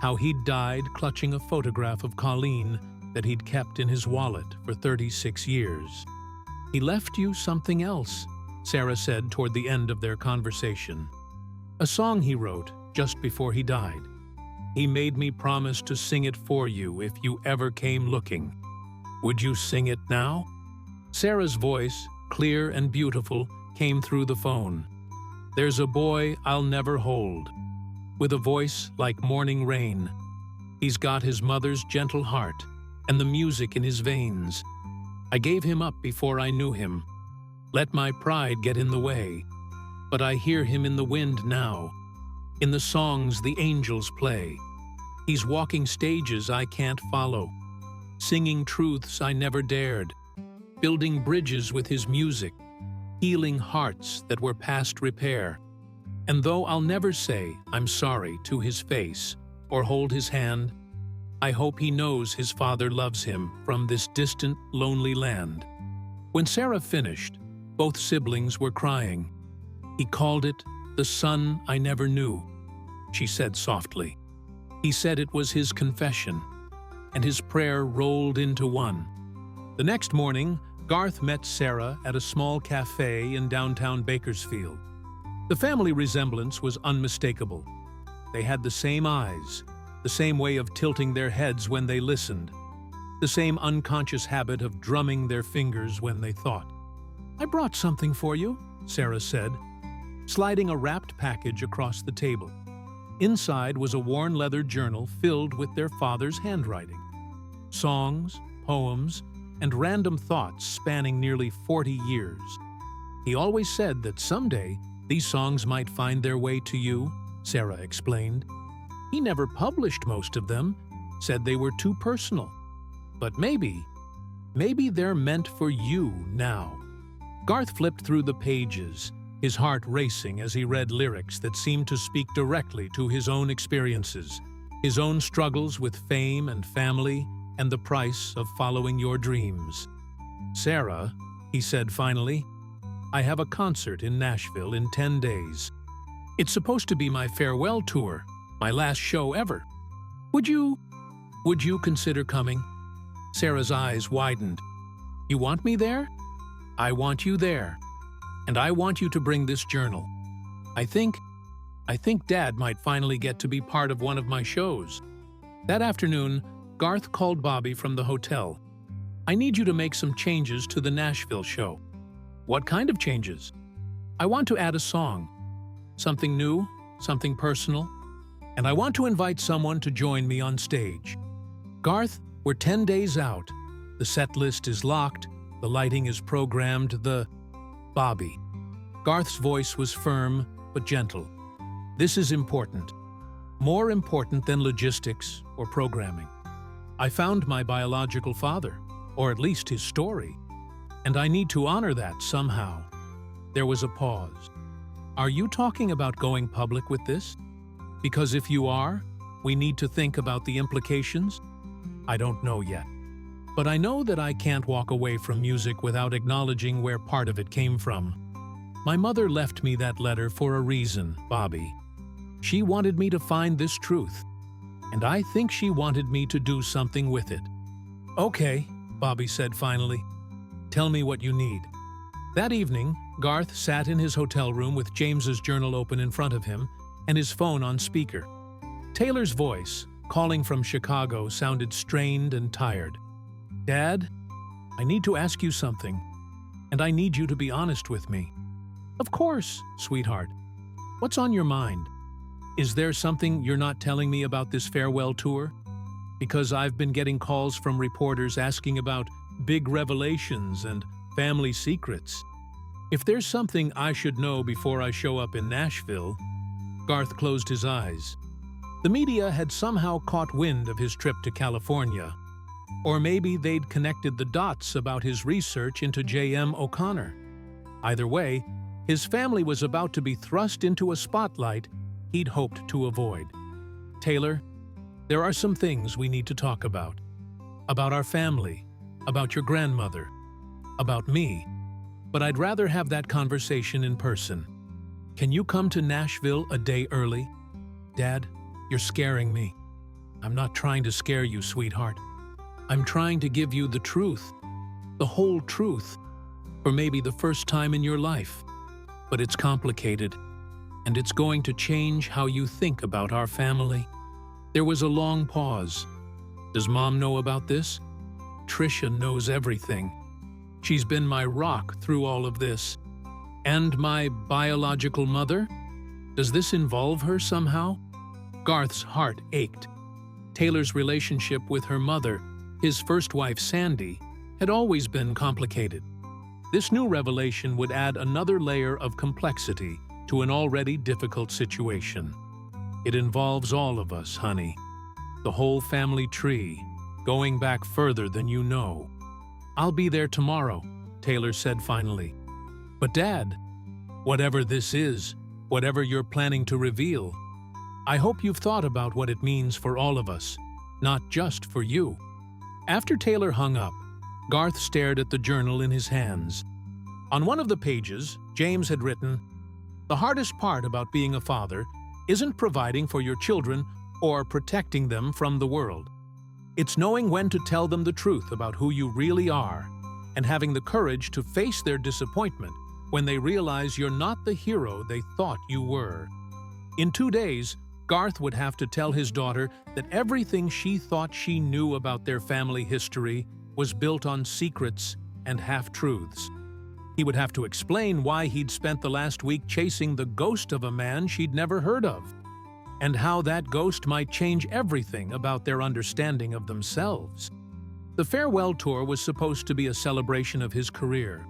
how he'd died clutching a photograph of Colleen that he'd kept in his wallet for 36 years. He left you something else, Sarah said toward the end of their conversation. A song he wrote just before he died. He made me promise to sing it for you if you ever came looking. Would you sing it now? Sarah's voice, clear and beautiful, came through the phone. There's a boy I'll never hold, with a voice like morning rain. He's got his mother's gentle heart and the music in his veins. I gave him up before I knew him. Let my pride get in the way. But I hear him in the wind now, in the songs the angels play. He's walking stages I can't follow, singing truths I never dared, building bridges with his music, healing hearts that were past repair. And though I'll never say I'm sorry to his face or hold his hand, I hope he knows his father loves him from this distant, lonely land. When Sarah finished, both siblings were crying. He called it the son I never knew, she said softly. He said it was his confession, and his prayer rolled into one. The next morning, Garth met Sarah at a small cafe in downtown Bakersfield. The family resemblance was unmistakable. They had the same eyes, the same way of tilting their heads when they listened, the same unconscious habit of drumming their fingers when they thought. I brought something for you, Sarah said, sliding a wrapped package across the table. Inside was a worn leather journal filled with their father's handwriting. Songs, poems, and random thoughts spanning nearly 40 years. He always said that someday these songs might find their way to you, Sarah explained. He never published most of them, said they were too personal. But maybe they're meant for you now. Garth flipped through the pages, his heart racing as he read lyrics that seemed to speak directly to his own experiences, his own struggles with fame and family, and the price of following your dreams. Sarah, he said finally, I have a concert in Nashville in 10 days. It's supposed to be my farewell tour, my last show ever. Would you consider coming?" Sarah's eyes widened. "You want me there?" "I want you there. And I want you to bring this journal. I think Dad might finally get to be part of one of my shows." That afternoon, Garth called Bobby from the hotel. "I need you to make some changes to the Nashville show." "What kind of changes?" "I want to add a song. Something new, something personal. And I want to invite someone to join me on stage." "Garth, we're 10 days out. The set list is locked, the lighting is programmed, Bobby." Garth's voice was firm but gentle. "This is important. More important than logistics or programming. I found my biological father, or at least his story, and I need to honor that somehow." There was a pause. "Are you talking about going public with this? Because if you are, we need to think about the implications." "I don't know yet. But I know that I can't walk away from music without acknowledging where part of it came from. My mother left me that letter for a reason, Bobby. She wanted me to find this truth, and I think she wanted me to do something with it." "Okay," Bobby said finally. "Tell me what you need." That evening, Garth sat in his hotel room with James's journal open in front of him and his phone on speaker. Taylor's voice, calling from Chicago, sounded strained and tired. "Dad, I need to ask you something, and I need you to be honest with me." "Of course, sweetheart. What's on your mind? Is there something you're not telling me about this farewell tour? Because I've been getting calls from reporters asking about big revelations and family secrets. If there's something I should know before I show up in Nashville..." Garth closed his eyes. The media had somehow caught wind of his trip to California. Or maybe they'd connected the dots about his research into J.M. O'Connor. Either way, his family was about to be thrust into a spotlight he'd hoped to avoid. "Taylor, there are some things we need to talk about. About our family, about your grandmother, about me. But I'd rather have that conversation in person. Can you come to Nashville a day early?" "Dad, you're scaring me." "I'm not trying to scare you, sweetheart. I'm trying to give you the truth, the whole truth, for maybe the first time in your life. But it's complicated, and it's going to change how you think about our family." There was a long pause. "Does Mom know about this?" "Tricia knows everything. She's been my rock through all of this. And my biological mother? Does this involve her somehow?" Garth's heart ached. Taylor's relationship with her mother, his first wife Sandy, had always been complicated. This new revelation would add another layer of complexity to an already difficult situation. "It involves all of us, honey. The whole family tree, going back further than you know." "I'll be there tomorrow," Taylor said finally. "But Dad, whatever this is, whatever you're planning to reveal, I hope you've thought about what it means for all of us, not just for you." After Taylor hung up, Garth stared at the journal in his hands. On one of the pages, James had written, "The hardest part about being a father isn't providing for your children or protecting them from the world. It's knowing when to tell them the truth about who you really are and having the courage to face their disappointment when they realize you're not the hero they thought you were." In 2 days, Garth would have to tell his daughter that everything she thought she knew about their family history was built on secrets and half-truths. He would have to explain why he'd spent the last week chasing the ghost of a man she'd never heard of, and how that ghost might change everything about their understanding of themselves. The farewell tour was supposed to be a celebration of his career,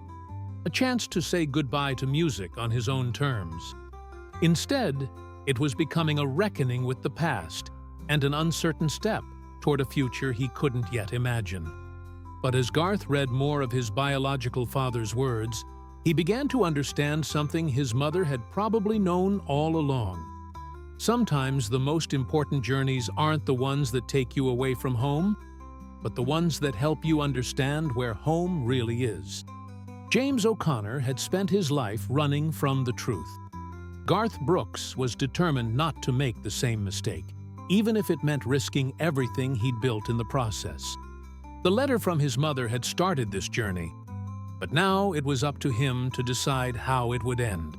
a chance to say goodbye to music on his own terms. Instead, it was becoming a reckoning with the past and an uncertain step toward a future he couldn't yet imagine. But as Garth read more of his biological father's words, he began to understand something his mother had probably known all along. Sometimes the most important journeys aren't the ones that take you away from home, but the ones that help you understand where home really is. James O'Connor had spent his life running from the truth. Garth Brooks was determined not to make the same mistake, even if it meant risking everything he'd built in the process. The letter from his mother had started this journey, but now it was up to him to decide how it would end.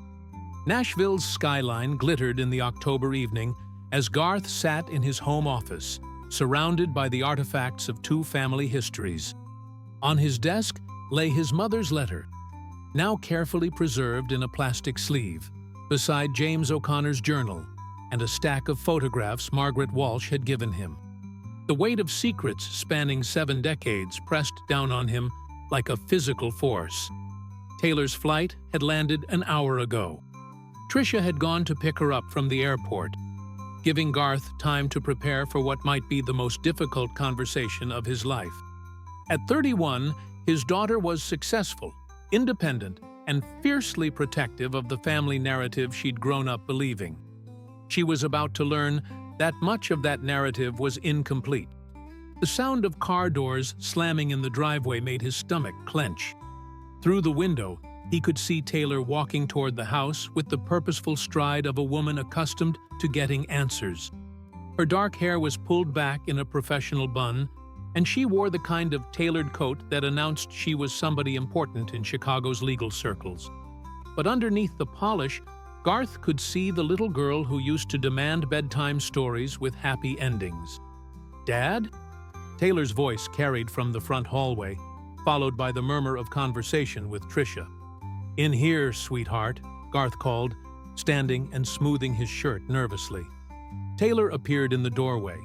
Nashville's skyline glittered in the October evening as Garth sat in his home office, surrounded by the artifacts of two family histories. On his desk lay his mother's letter, now carefully preserved in a plastic sleeve, beside James O'Connor's journal and a stack of photographs Margaret Walsh had given him. The weight of secrets spanning 7 decades pressed down on him like a physical force. Taylor's flight had landed an hour ago. Tricia had gone to pick her up from the airport, giving Garth time to prepare for what might be the most difficult conversation of his life. At 31, his daughter was successful, independent, and fiercely protective of the family narrative she'd grown up believing. She was about to learn that much of that narrative was incomplete. The sound of car doors slamming in the driveway made his stomach clench. Through the window, he could see Taylor walking toward the house with the purposeful stride of a woman accustomed to getting answers. Her dark hair was pulled back in a professional bun, and she wore the kind of tailored coat that announced she was somebody important in Chicago's legal circles. But underneath the polish, Garth could see the little girl who used to demand bedtime stories with happy endings. "Dad?" Taylor's voice carried from the front hallway, followed by the murmur of conversation with Tricia. "In here, sweetheart," Garth called, standing and smoothing his shirt nervously. Taylor appeared in the doorway,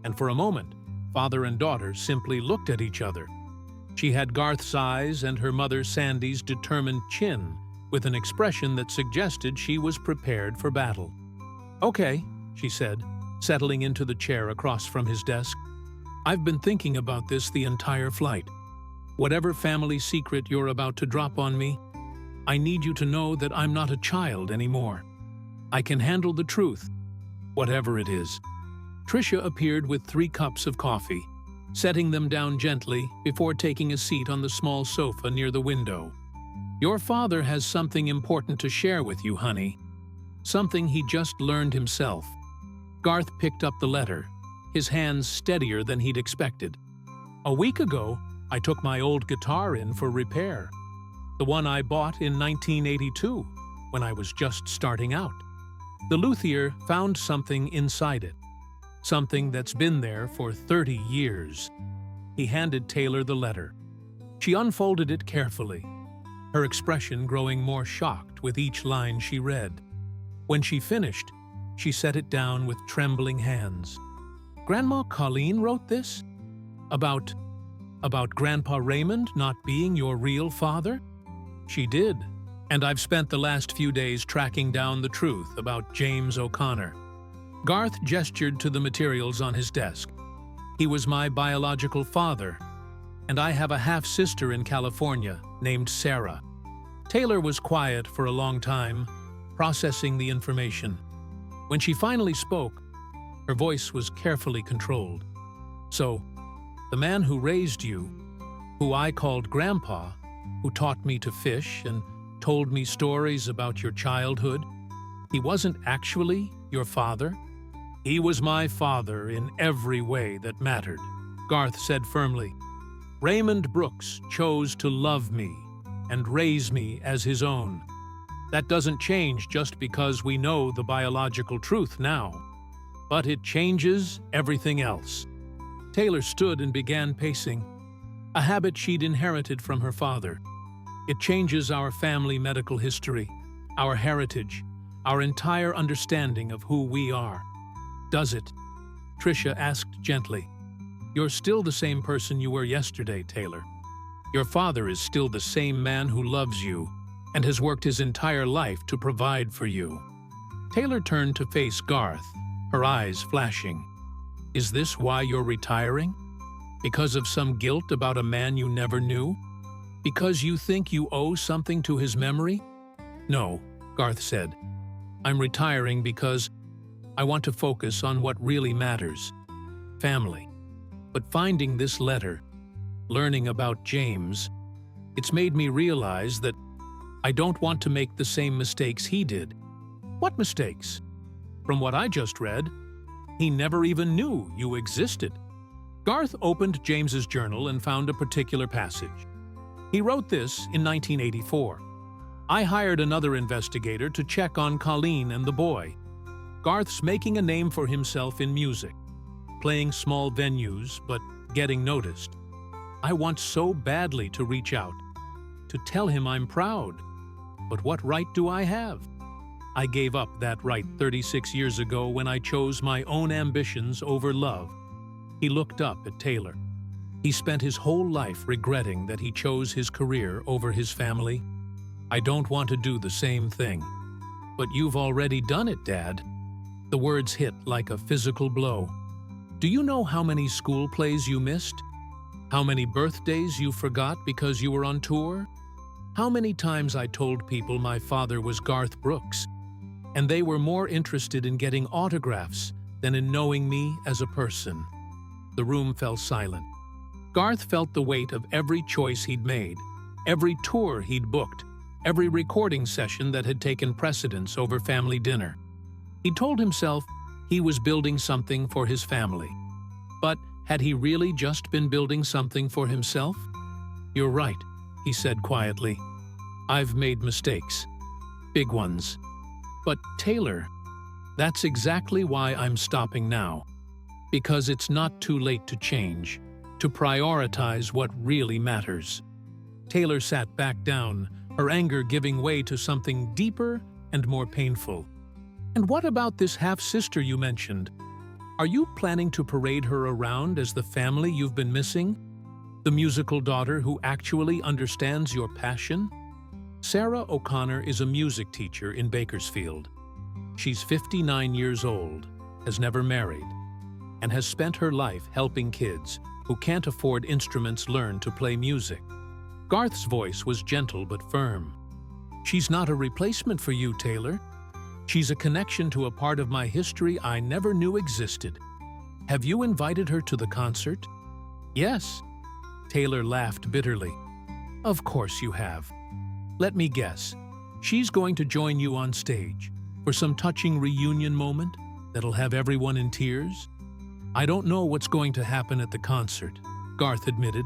and for a moment, father and daughter simply looked at each other. She had Garth's eyes and her mother Sandy's determined chin, with an expression that suggested she was prepared for battle. "Okay," she said, settling into the chair across from his desk. "I've been thinking about this the entire flight. Whatever family secret you're about to drop on me, I need you to know that I'm not a child anymore. I can handle the truth, whatever it is." Tricia appeared with 3 cups of coffee, setting them down gently before taking a seat on the small sofa near the window. "Your father has something important to share with you, honey. Something he just learned himself." Garth picked up the letter, his hands steadier than he'd expected. "A week ago, I took my old guitar in for repair. The one I bought in 1982, when I was just starting out. The luthier found something inside it. Something that's been there for 30 years. He handed Taylor the letter. She unfolded it carefully, her expression growing more shocked with each line she read. When she finished, she set it down with trembling hands. "Grandma Colleen wrote this? About Grandpa Raymond not being your real father?" "She did, and I've spent the last few days tracking down the truth about James O'Connor." Garth gestured to the materials on his desk. "He was my biological father, and I have a half-sister in California named Sarah." Taylor was quiet for a long time, processing the information. When she finally spoke, her voice was carefully controlled. "So, the man who raised you, who I called Grandpa, who taught me to fish and told me stories about your childhood, he wasn't actually your father?" "He was my father in every way that mattered," Garth said firmly. "Raymond Brooks chose to love me and raise me as his own. That doesn't change just because we know the biological truth now, but it changes everything else." Taylor stood and began pacing, a habit she'd inherited from her father. "It changes our family medical history, our heritage, our entire understanding of who we are." "Does it?" Tricia asked gently. "You're still the same person you were yesterday, Taylor. Your father is still the same man who loves you and has worked his entire life to provide for you." Taylor turned to face Garth, her eyes flashing. "Is this why you're retiring? Because of some guilt about a man you never knew? Because you think you owe something to his memory?" "No," Garth said. "I'm retiring because I want to focus on what really matters. Family. But finding this letter, learning about James, it's made me realize that I don't want to make the same mistakes he did. What mistakes? From what I just read, he never even knew you existed. Garth opened James's journal and found a particular passage. He wrote this in 1984. I hired another investigator to check on Colleen and the boy. Garth's making a name for himself in music, playing small venues, but getting noticed. I want so badly to reach out, to tell him I'm proud. But what right do I have? I gave up that right 36 years ago when I chose my own ambitions over love. He looked up at Taylor. He spent his whole life regretting that he chose his career over his family. I don't want to do the same thing. But you've already done it, Dad. The words hit like a physical blow. Do you know how many school plays you missed? How many birthdays you forgot because you were on tour? How many times I told people my father was Garth Brooks, and they were more interested in getting autographs than in knowing me as a person. The room fell silent. Garth felt the weight of every choice he'd made, every tour he'd booked, every recording session that had taken precedence over family dinner. He told himself he was building something for his family. But had he really just been building something for himself? You're right, he said quietly. I've made mistakes. Big ones. But Taylor, that's exactly why I'm stopping now. Because it's not too late to change, to prioritize what really matters. Taylor sat back down, her anger giving way to something deeper and more painful. And what about this half-sister you mentioned? Are you planning to parade her around as the family you've been missing? The musical daughter who actually understands your passion? Sarah O'Connor is a music teacher in Bakersfield. She's 59 years old, has never married, and has spent her life helping kids who can't afford instruments learn to play music. Garth's voice was gentle but firm. She's not a replacement for you, Taylor. She's a connection to a part of my history I never knew existed. Have you invited her to the concert? Yes. Taylor laughed bitterly. Of course you have. Let me guess. She's going to join you on stage for some touching reunion moment that'll have everyone in tears? I don't know what's going to happen at the concert, Garth admitted.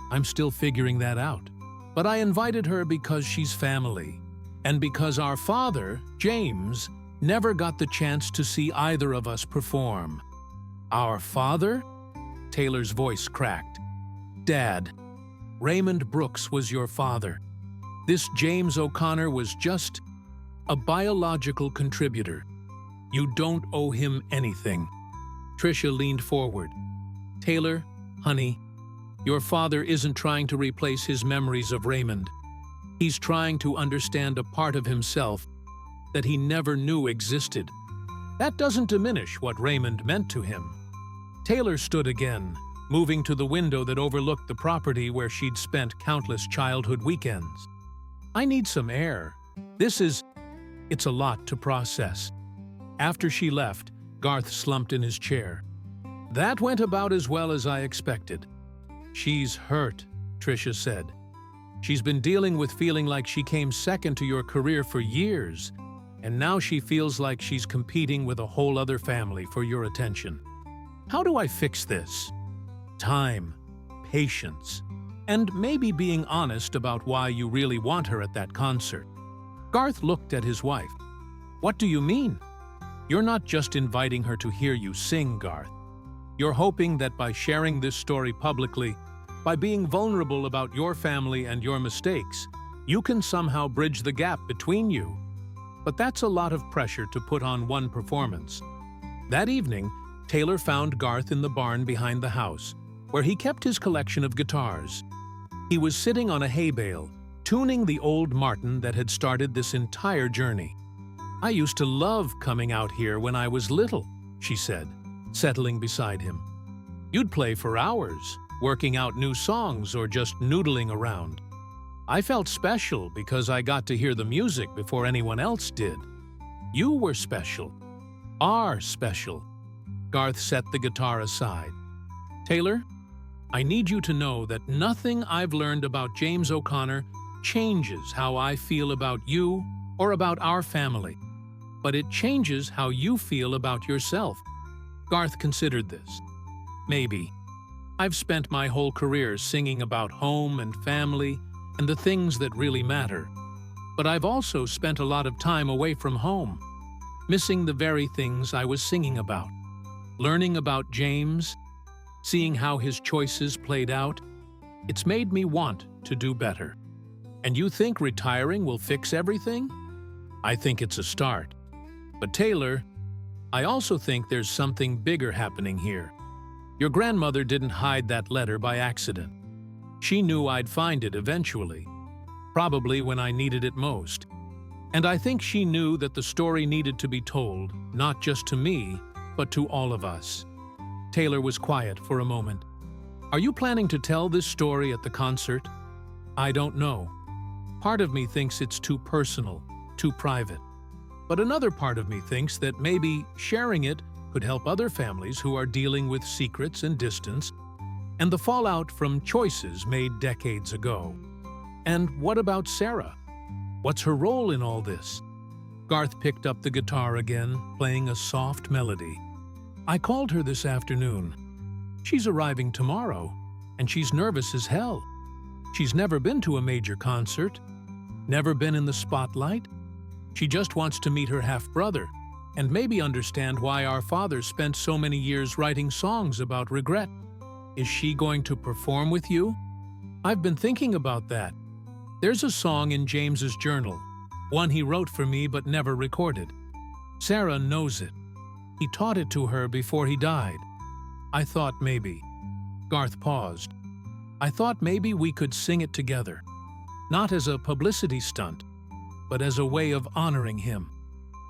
I'm still figuring that out. But I invited her because she's family. And because our father, James, never got the chance to see either of us perform. Our father? Taylor's voice cracked. Dad, Raymond Brooks was your father. This James O'Connor was just a biological contributor. You don't owe him anything. Tricia leaned forward. Taylor, honey, your father isn't trying to replace his memories of Raymond. He's trying to understand a part of himself that he never knew existed. That doesn't diminish what Raymond meant to him. Taylor stood again, moving to the window that overlooked the property where she'd spent countless childhood weekends. I need some air. It's a lot to process. After she left, Garth slumped in his chair. That went about as well as I expected. She's hurt, Tricia said. She's been dealing with feeling like she came second to your career for years, and now she feels like she's competing with a whole other family for your attention. How do I fix this? Time, patience, and maybe being honest about why you really want her at that concert. Garth looked at his wife. What do you mean? You're not just inviting her to hear you sing, Garth. You're hoping that by sharing this story publicly, by being vulnerable about your family and your mistakes, you can somehow bridge the gap between you. But that's a lot of pressure to put on one performance. That evening, Taylor found Garth in the barn behind the house, where he kept his collection of guitars. He was sitting on a hay bale, tuning the old Martin that had started this entire journey. I used to love coming out here when I was little, she said, settling beside him. You'd play for hours, working out new songs or just noodling around. I felt special because I got to hear the music before anyone else did. You were special. Are special. Garth set the guitar aside. Taylor, I need you to know that nothing I've learned about James O'Connor changes how I feel about you or about our family. but it changes how you feel about yourself. Garth considered this. Maybe. I've spent my whole career singing about home and family and the things that really matter. But I've also spent a lot of time away from home, missing the very things I was singing about. Learning about James, seeing how his choices played out, it's made me want to do better. And you think retiring will fix everything? I think it's a start. But Taylor, I also think there's something bigger happening here. Your grandmother didn't hide that letter by accident. She knew I'd find it eventually, probably when I needed it most. And I think she knew that the story needed to be told, not just to me, but to all of us. Taylor was quiet for a moment. Are you planning to tell this story at the concert? I don't know. Part of me thinks it's too personal, too private. But another part of me thinks that maybe sharing it could help other families who are dealing with secrets and distance and the fallout from choices made decades ago. And what about Sarah? What's her role in all this? Garth picked up the guitar again, playing a soft melody. I called her this afternoon. She's arriving tomorrow, and she's nervous as hell. She's never been to a major concert, never been in the spotlight. She just wants to meet her half-brother and maybe understand why our father spent so many years writing songs about regret. Is she going to perform with you? I've been thinking about that. There's a song in James's journal, one he wrote for me but never recorded. Sarah knows it. He taught it to her before he died. I thought maybe. Garth paused. I thought maybe we could sing it together. Not as a publicity stunt, but as a way of honoring him.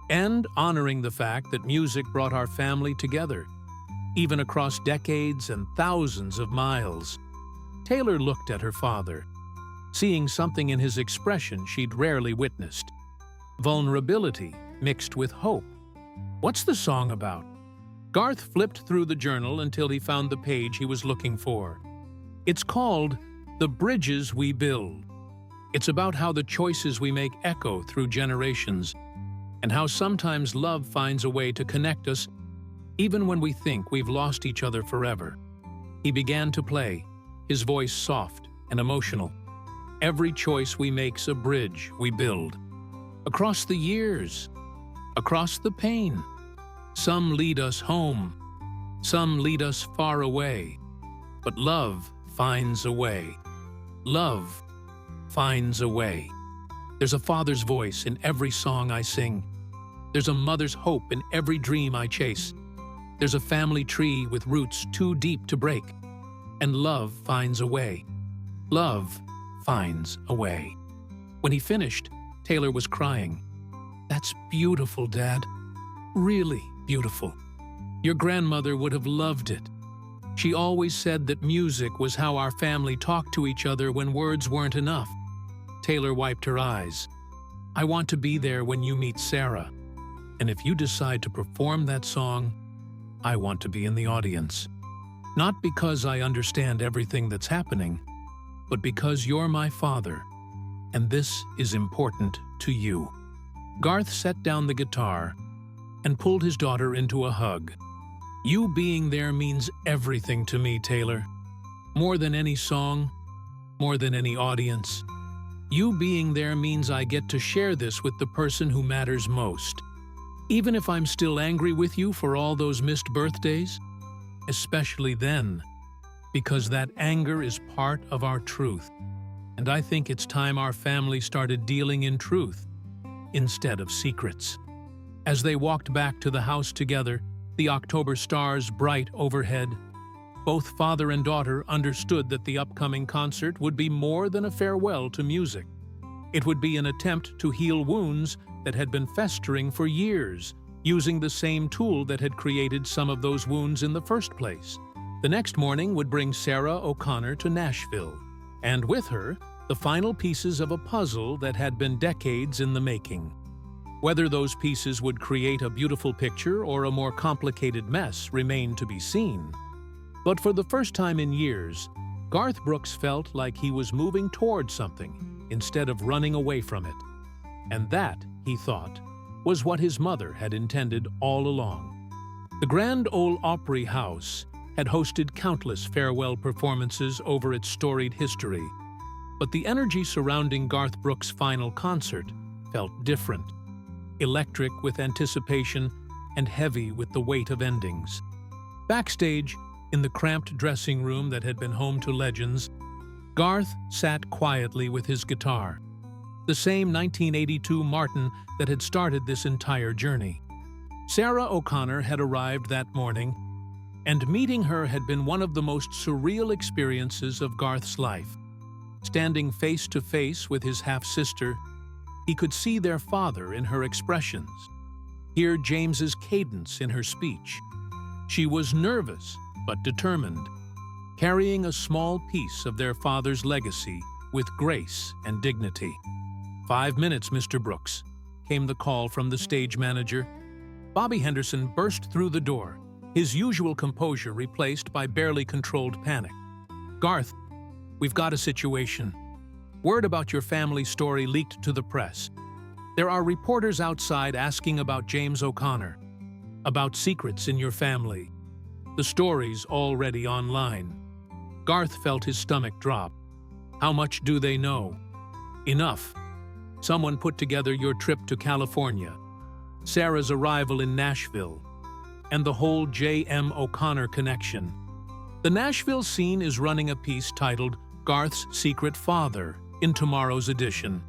And honoring the fact that music brought our family together, even across decades and thousands of miles. Taylor looked at her father, seeing something in his expression she'd rarely witnessed. Vulnerability mixed with hope. What's the song about? Garth flipped through the journal until he found the page he was looking for. It's called The Bridges We Build. It's about how the choices we make echo through generations, and how sometimes love finds a way to connect us even when we think we've lost each other forever. He began to play, his voice soft and emotional. Every choice we make's a bridge we build. Across the years, across the pain. Some lead us home, some lead us far away. But love finds a way. Love finds a way. There's a father's voice in every song I sing. There's a mother's hope in every dream I chase. There's a family tree with roots too deep to break. And love finds a way. Love finds a way. When he finished, Taylor was crying. That's beautiful, Dad. Really beautiful. Your grandmother would have loved it. She always said that music was how our family talked to each other when words weren't enough. Taylor wiped her eyes. I want to be there when you meet Sarah. And if you decide to perform that song, I want to be in the audience. Not because I understand everything that's happening, but because you're my father, and this is important to you. Garth set down the guitar and pulled his daughter into a hug. You being there means everything to me, Taylor. More than any song, more than any audience. You being there means I get to share this with the person who matters most. Even if I'm still angry with you for all those missed birthdays, especially then, because that anger is part of our truth. And I think it's time our family started dealing in truth instead of secrets. As they walked back to the house together, the October stars bright overhead, both father and daughter understood that the upcoming concert would be more than a farewell to music. It would be an attempt to heal wounds that had been festering for years, using the same tool that had created some of those wounds in the first place. The next morning would bring Sarah O'Connor to Nashville, and with her, the final pieces of a puzzle that had been decades in the making. Whether those pieces would create a beautiful picture or a more complicated mess remained to be seen. But for the first time in years, Garth Brooks felt like he was moving toward something instead of running away from it. And that, he thought, was what his mother had intended all along. The Grand Ole Opry House had hosted countless farewell performances over its storied history, but the energy surrounding Garth Brooks' final concert felt different, electric with anticipation and heavy with the weight of endings. Backstage, in the cramped dressing room that had been home to legends, Garth sat quietly with his guitar, the same 1982 Martin that had started this entire journey. Sarah O'Connor had arrived that morning, and meeting her had been one of the most surreal experiences of Garth's life. Standing face to face with his half-sister, he could see their father in her expressions, hear James's cadence in her speech. She was nervous but determined, carrying a small piece of their father's legacy with grace and dignity. 5 minutes, Mr. Brooks, came the call from the stage manager. Bobby Henderson burst through the door, his usual composure replaced by barely controlled panic. Garth, we've got a situation. Word about your family story leaked to the press. There are reporters outside asking about James O'Connor, about secrets in your family. The story's already online. Garth felt his stomach drop. How much do they know? Enough. Someone put together your trip to California, Sarah's arrival in Nashville, and the whole J.M. O'Connor connection. The Nashville scene is running a piece titled Garth's Secret Father in tomorrow's edition.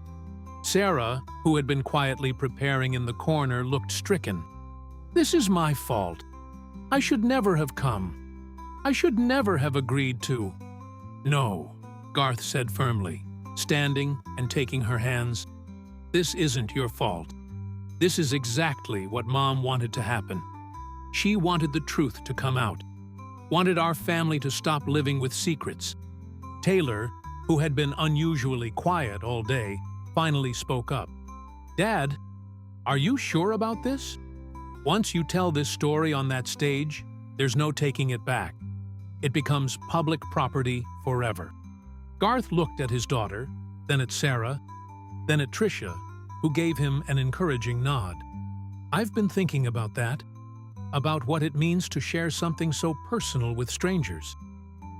Sarah, who had been quietly preparing in the corner, looked stricken. This is my fault. I should never have come. I should never have agreed to. No, Garth said firmly, standing and taking her hands. This isn't your fault. This is exactly what Mom wanted to happen. She wanted the truth to come out, wanted our family to stop living with secrets. Taylor, who had been unusually quiet all day, finally spoke up. Dad, are you sure about this? Once you tell this story on that stage, there's no taking it back. It becomes public property forever. Garth looked at his daughter, then at Sarah, then at Tricia, who gave him an encouraging nod. I've been thinking about that, about what it means to share something so personal with strangers.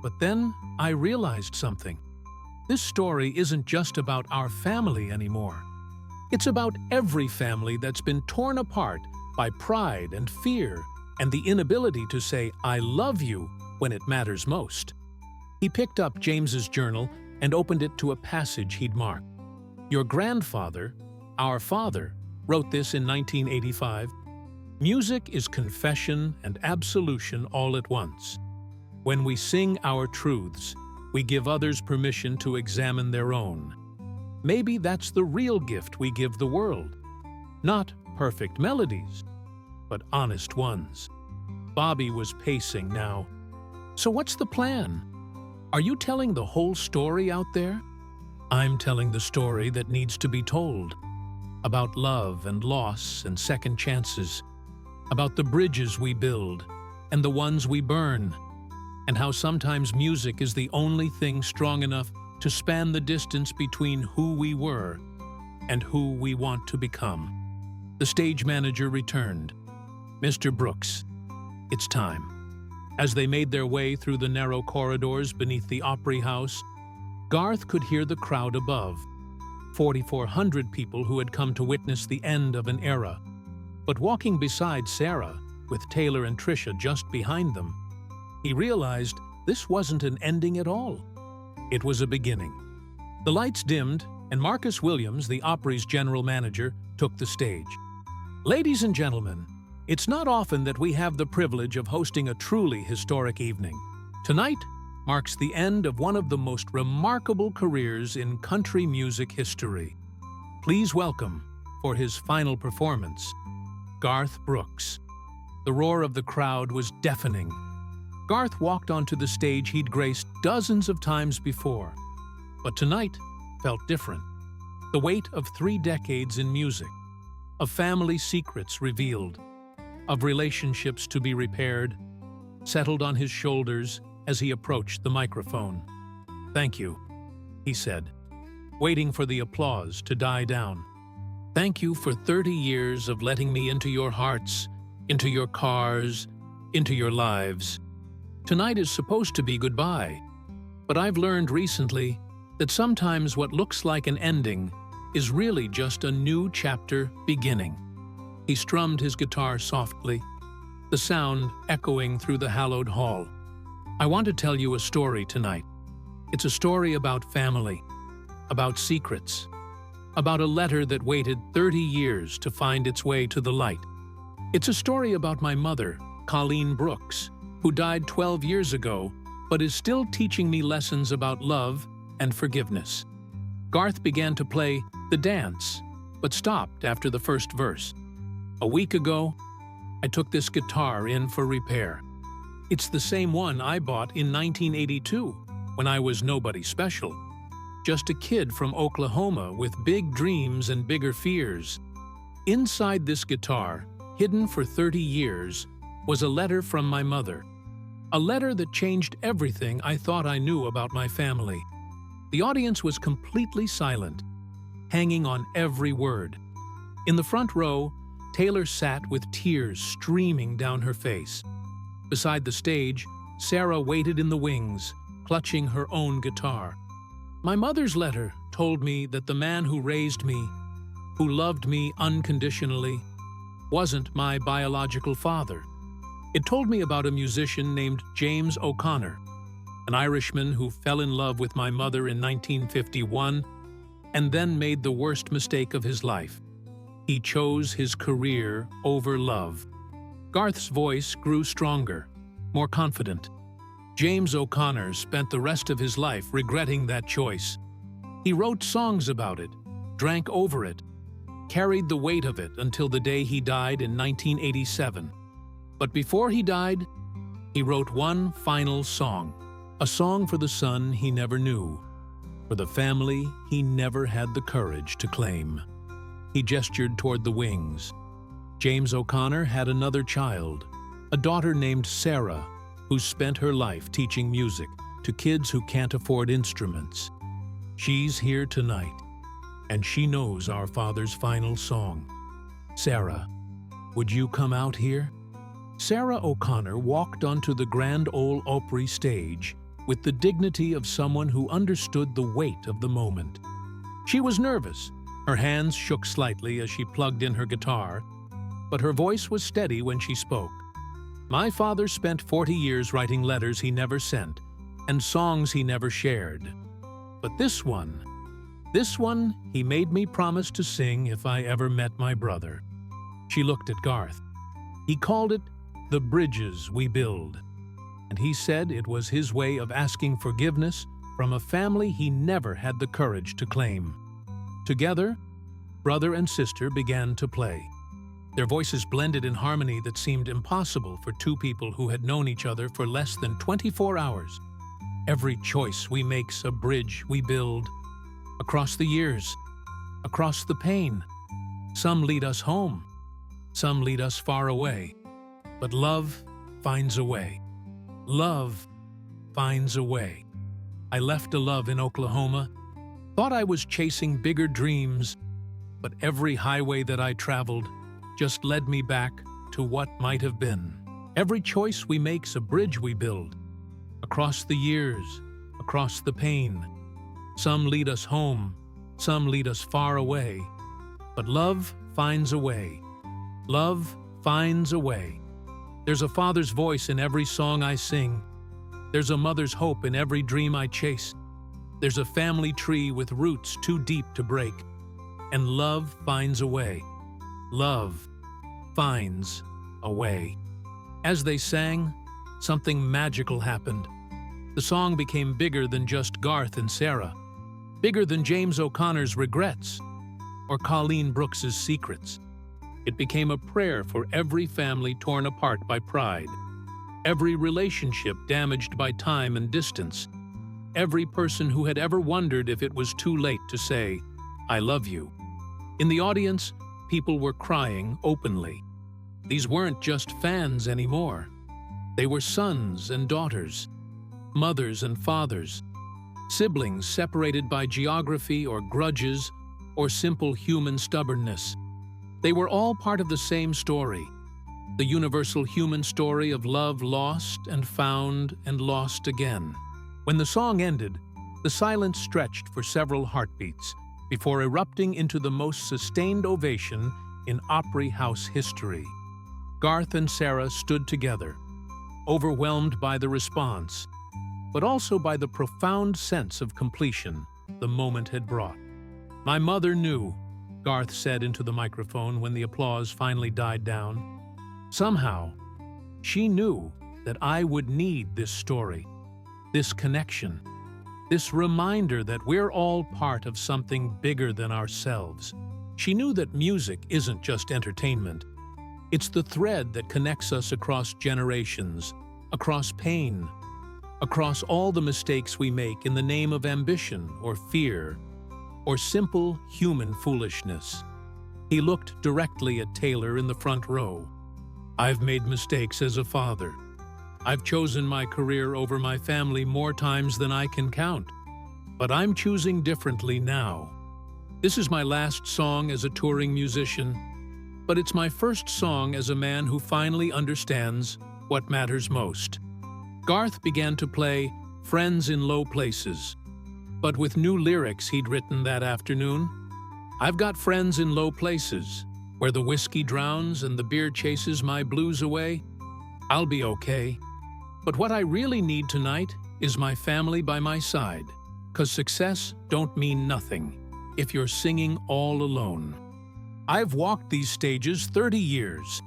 But then I realized something. This story isn't just about our family anymore. It's about every family that's been torn apart by pride and fear and the inability to say, I love you, when it matters most. He picked up James's journal and opened it to a passage he'd marked. Your grandfather, our father, wrote this in 1985. Music is confession and absolution all at once. When we sing our truths, we give others permission to examine their own. Maybe that's the real gift we give the world. Not perfect melodies, but honest ones. Bobby was pacing now. So what's the plan? Are you telling the whole story out there? I'm telling the story that needs to be told. About love and loss and second chances. About the bridges we build and the ones we burn. And how sometimes music is the only thing strong enough to span the distance between who we were and who we want to become. The stage manager returned. Mr. Brooks, it's time. As they made their way through the narrow corridors beneath the Opry House, Garth could hear the crowd above. 4,400 people who had come to witness the end of an era. But walking beside Sarah, with Taylor and Tricia just behind them, he realized this wasn't an ending at all. It was a beginning. The lights dimmed, and Marcus Williams, the Opry's general manager, took the stage. Ladies and gentlemen, it's not often that we have the privilege of hosting a truly historic evening. Tonight marks the end of one of the most remarkable careers in country music history. Please welcome, for his final performance, Garth Brooks. The roar of the crowd was deafening. Garth walked onto the stage he'd graced dozens of times before, but tonight felt different. The weight of 3 decades in music, of family secrets revealed, of relationships to be repaired, settled on his shoulders as he approached the microphone. Thank you, he said, waiting for the applause to die down. Thank you for 30 years of letting me into your hearts, into your cars, into your lives. Tonight is supposed to be goodbye, but I've learned recently that sometimes what looks like an ending is really just a new chapter beginning. He strummed his guitar softly, the sound echoing through the hallowed hall. I want to tell you a story tonight. It's a story about family, about secrets, about a letter that waited 30 years to find its way to the light. It's a story about my mother, Garth Brooks, who died 12 years ago, but is still teaching me lessons about love and forgiveness. Garth began to play the dance, but stopped after the first verse. A week ago, I took this guitar in for repair. It's the same one I bought in 1982, when I was nobody special. Just a kid from Oklahoma with big dreams and bigger fears. Inside this guitar, hidden for 30 years, was a letter from my mother. A letter that changed everything I thought I knew about my family. The audience was completely silent, hanging on every word. In the front row, Taylor sat with tears streaming down her face. Beside the stage, Sarah waited in the wings, clutching her own guitar. My mother's letter told me that the man who raised me, who loved me unconditionally, wasn't my biological father. It told me about a musician named James O'Connor, an Irishman who fell in love with my mother in 1951 and then made the worst mistake of his life. He chose his career over love. Garth's voice grew stronger, more confident. James O'Connor spent the rest of his life regretting that choice. He wrote songs about it, drank over it, carried the weight of it until the day he died in 1987. But before he died, he wrote one final song, a song for the son he never knew, for the family he never had the courage to claim. He gestured toward the wings. James O'Connor had another child, a daughter named Sarah, who spent her life teaching music to kids who can't afford instruments. She's here tonight, and she knows our father's final song. Sarah, would you come out here? Sarah O'Connor walked onto the Grand Ole Opry stage with the dignity of someone who understood the weight of the moment. She was nervous. Her hands shook slightly as she plugged in her guitar, but her voice was steady when she spoke. My father spent 40 years writing letters he never sent and songs he never shared. But this one he made me promise to sing if I ever met my brother. She looked at Garth. He called it The Bridges We Build, and he said it was his way of asking forgiveness from a family he never had the courage to claim. Together, brother and sister began to play. Their voices blended in harmony that seemed impossible for two people who had known each other for less than 24 hours. Every choice we make's a bridge we build. Across the years, across the pain. Some lead us home, some lead us far away. But love finds a way. Love finds a way. I left a love in Oklahoma, thought I was chasing bigger dreams, but every highway that I traveled just led me back to what might have been. Every choice we make's a bridge we build. Across the years, across the pain. Some lead us home, some lead us far away. But love finds a way. Love finds a way. There's a father's voice in every song I sing. There's a mother's hope in every dream I chase. There's a family tree with roots too deep to break. And love finds a way. Love finds a way. As they sang, something magical happened. The song became bigger than just Garth and Sarah, bigger than James O'Connor's regrets or Garth Brooks's secrets. It became a prayer for every family torn apart by pride, every relationship damaged by time and distance, every person who had ever wondered if it was too late to say, "I love you." In the audience, people were crying openly. These weren't just fans anymore. They were sons and daughters, mothers and fathers, siblings separated by geography or grudges, or simple human stubbornness. They were all part of the same story, the universal human story of love lost and found and lost again. When the song ended, the silence stretched for several heartbeats before erupting into the most sustained ovation in Opry House history. Garth and Sarah stood together, overwhelmed by the response, but also by the profound sense of completion the moment had brought. "My mother knew," Garth said into the microphone when the applause finally died down. "Somehow, she knew that I would need this story, this connection, this reminder that we're all part of something bigger than ourselves." She knew that music isn't just entertainment. It's the thread that connects us across generations, across pain, across all the mistakes we make in the name of ambition or fear, or simple human foolishness. He looked directly at Taylor in the front row. "I've made mistakes as a father. I've chosen my career over my family more times than I can count. But I'm choosing differently now. This is my last song as a touring musician, but it's my first song as a man who finally understands what matters most." Garth began to play "Friends in Low Places," but with new lyrics he'd written that afternoon. "I've got friends in low places, where the whiskey drowns and the beer chases my blues away. I'll be okay. But what I really need tonight is my family by my side, 'cause success don't mean nothing if you're singing all alone. I've walked these stages 30 years,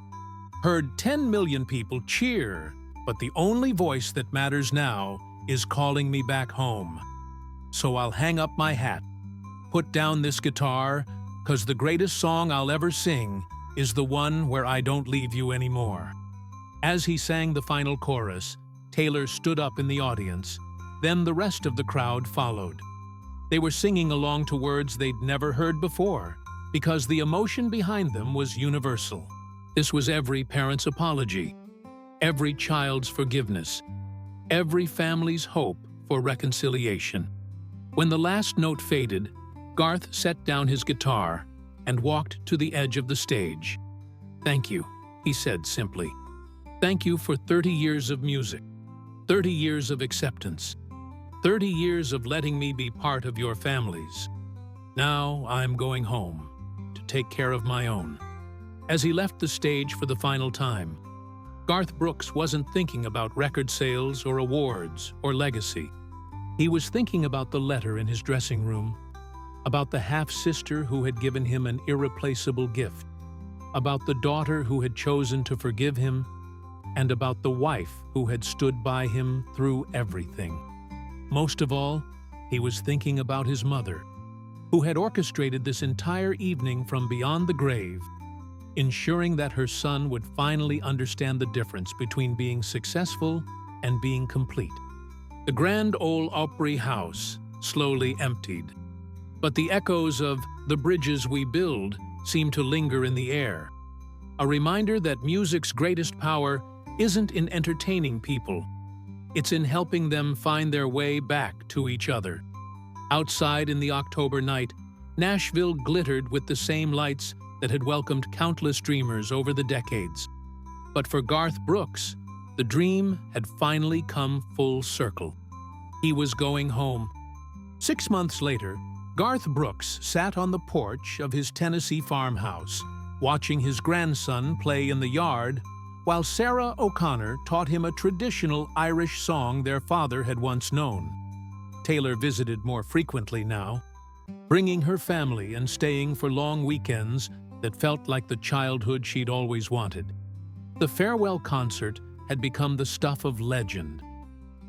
heard 10 million people cheer, but the only voice that matters now is calling me back home. So I'll hang up my hat, put down this guitar, 'cause the greatest song I'll ever sing is the one where I don't leave you anymore." As he sang the final chorus, Taylor stood up in the audience. Then the rest of the crowd followed. They were singing along to words they'd never heard before, because the emotion behind them was universal. This was every parent's apology, every child's forgiveness, every family's hope for reconciliation. When the last note faded, Garth set down his guitar and walked to the edge of the stage. "Thank you," he said simply. "Thank you for 30 years of music, 30 years of acceptance, 30 years of letting me be part of your families. Now I'm going home to take care of my own." As he left the stage for the final time, Garth Brooks wasn't thinking about record sales or awards or legacy. He was thinking about the letter in his dressing room, about the half-sister who had given him an irreplaceable gift, about the daughter who had chosen to forgive him, and about the wife who had stood by him through everything. Most of all, he was thinking about his mother, who had orchestrated this entire evening from beyond the grave, ensuring that her son would finally understand the difference between being successful and being complete. The grand old Opry House slowly emptied, but the echoes of "The Bridges We Build" seemed to linger in the air, a reminder that music's greatest power isn't in entertaining people. It's in helping them find their way back to each other. Outside in the October night, Nashville glittered with the same lights that had welcomed countless dreamers over the decades. But for Garth Brooks, the dream had finally come full circle. He was going home. 6 months later, Garth Brooks sat on the porch of his Tennessee farmhouse, watching his grandson play in the yard, while Sarah O'Connor taught him a traditional Irish song their father had once known. Taylor visited more frequently now, bringing her family and staying for long weekends that felt like the childhood she'd always wanted. The farewell concert had become the stuff of legend,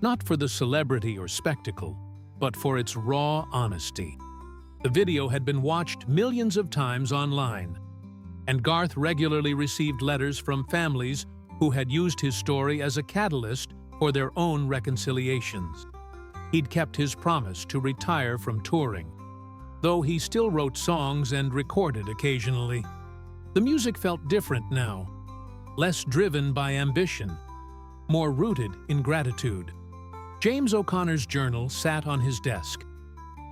not for the celebrity or spectacle, but for its raw honesty. The video had been watched millions of times online, and Garth regularly received letters from families who had used his story as a catalyst for their own reconciliations. He'd kept his promise to retire from touring, though he still wrote songs and recorded occasionally. The music felt different now, less driven by ambition, more rooted in gratitude. James O'Connor's journal sat on his desk,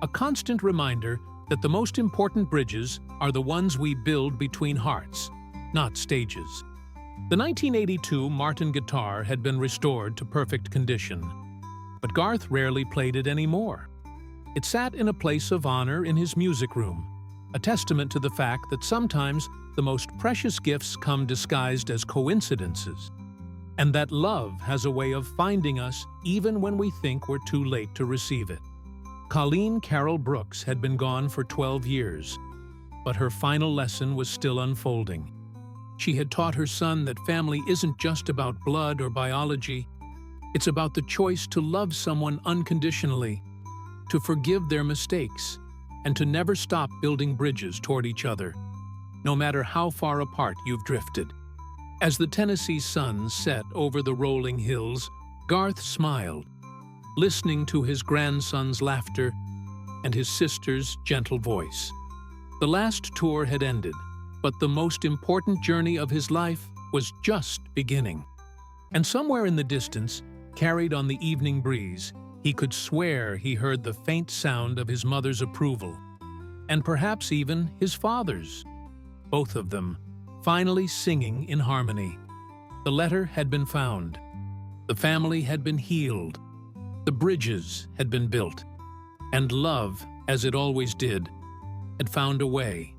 a constant reminder that the most important bridges are the ones we build between hearts, not stages. The 1982 Martin guitar had been restored to perfect condition, but Garth rarely played it anymore. It sat in a place of honor in his music room, a testament to the fact that sometimes the most precious gifts come disguised as coincidences, and that love has a way of finding us even when we think we're too late to receive it. Colleen Carroll Brooks had been gone for 12 years, but her final lesson was still unfolding. She had taught her son that family isn't just about blood or biology. It's about the choice to love someone unconditionally, to forgive their mistakes, and to never stop building bridges toward each other, no matter how far apart you've drifted. As the Tennessee sun set over the rolling hills, Garth smiled, listening to his grandson's laughter and his sister's gentle voice. The last tour had ended, but the most important journey of his life was just beginning. And somewhere in the distance, carried on the evening breeze, he could swear he heard the faint sound of his mother's approval, and perhaps even his father's, both of them finally singing in harmony. The letter had been found. The family had been healed. The bridges had been built. And love, as it always did, had found a way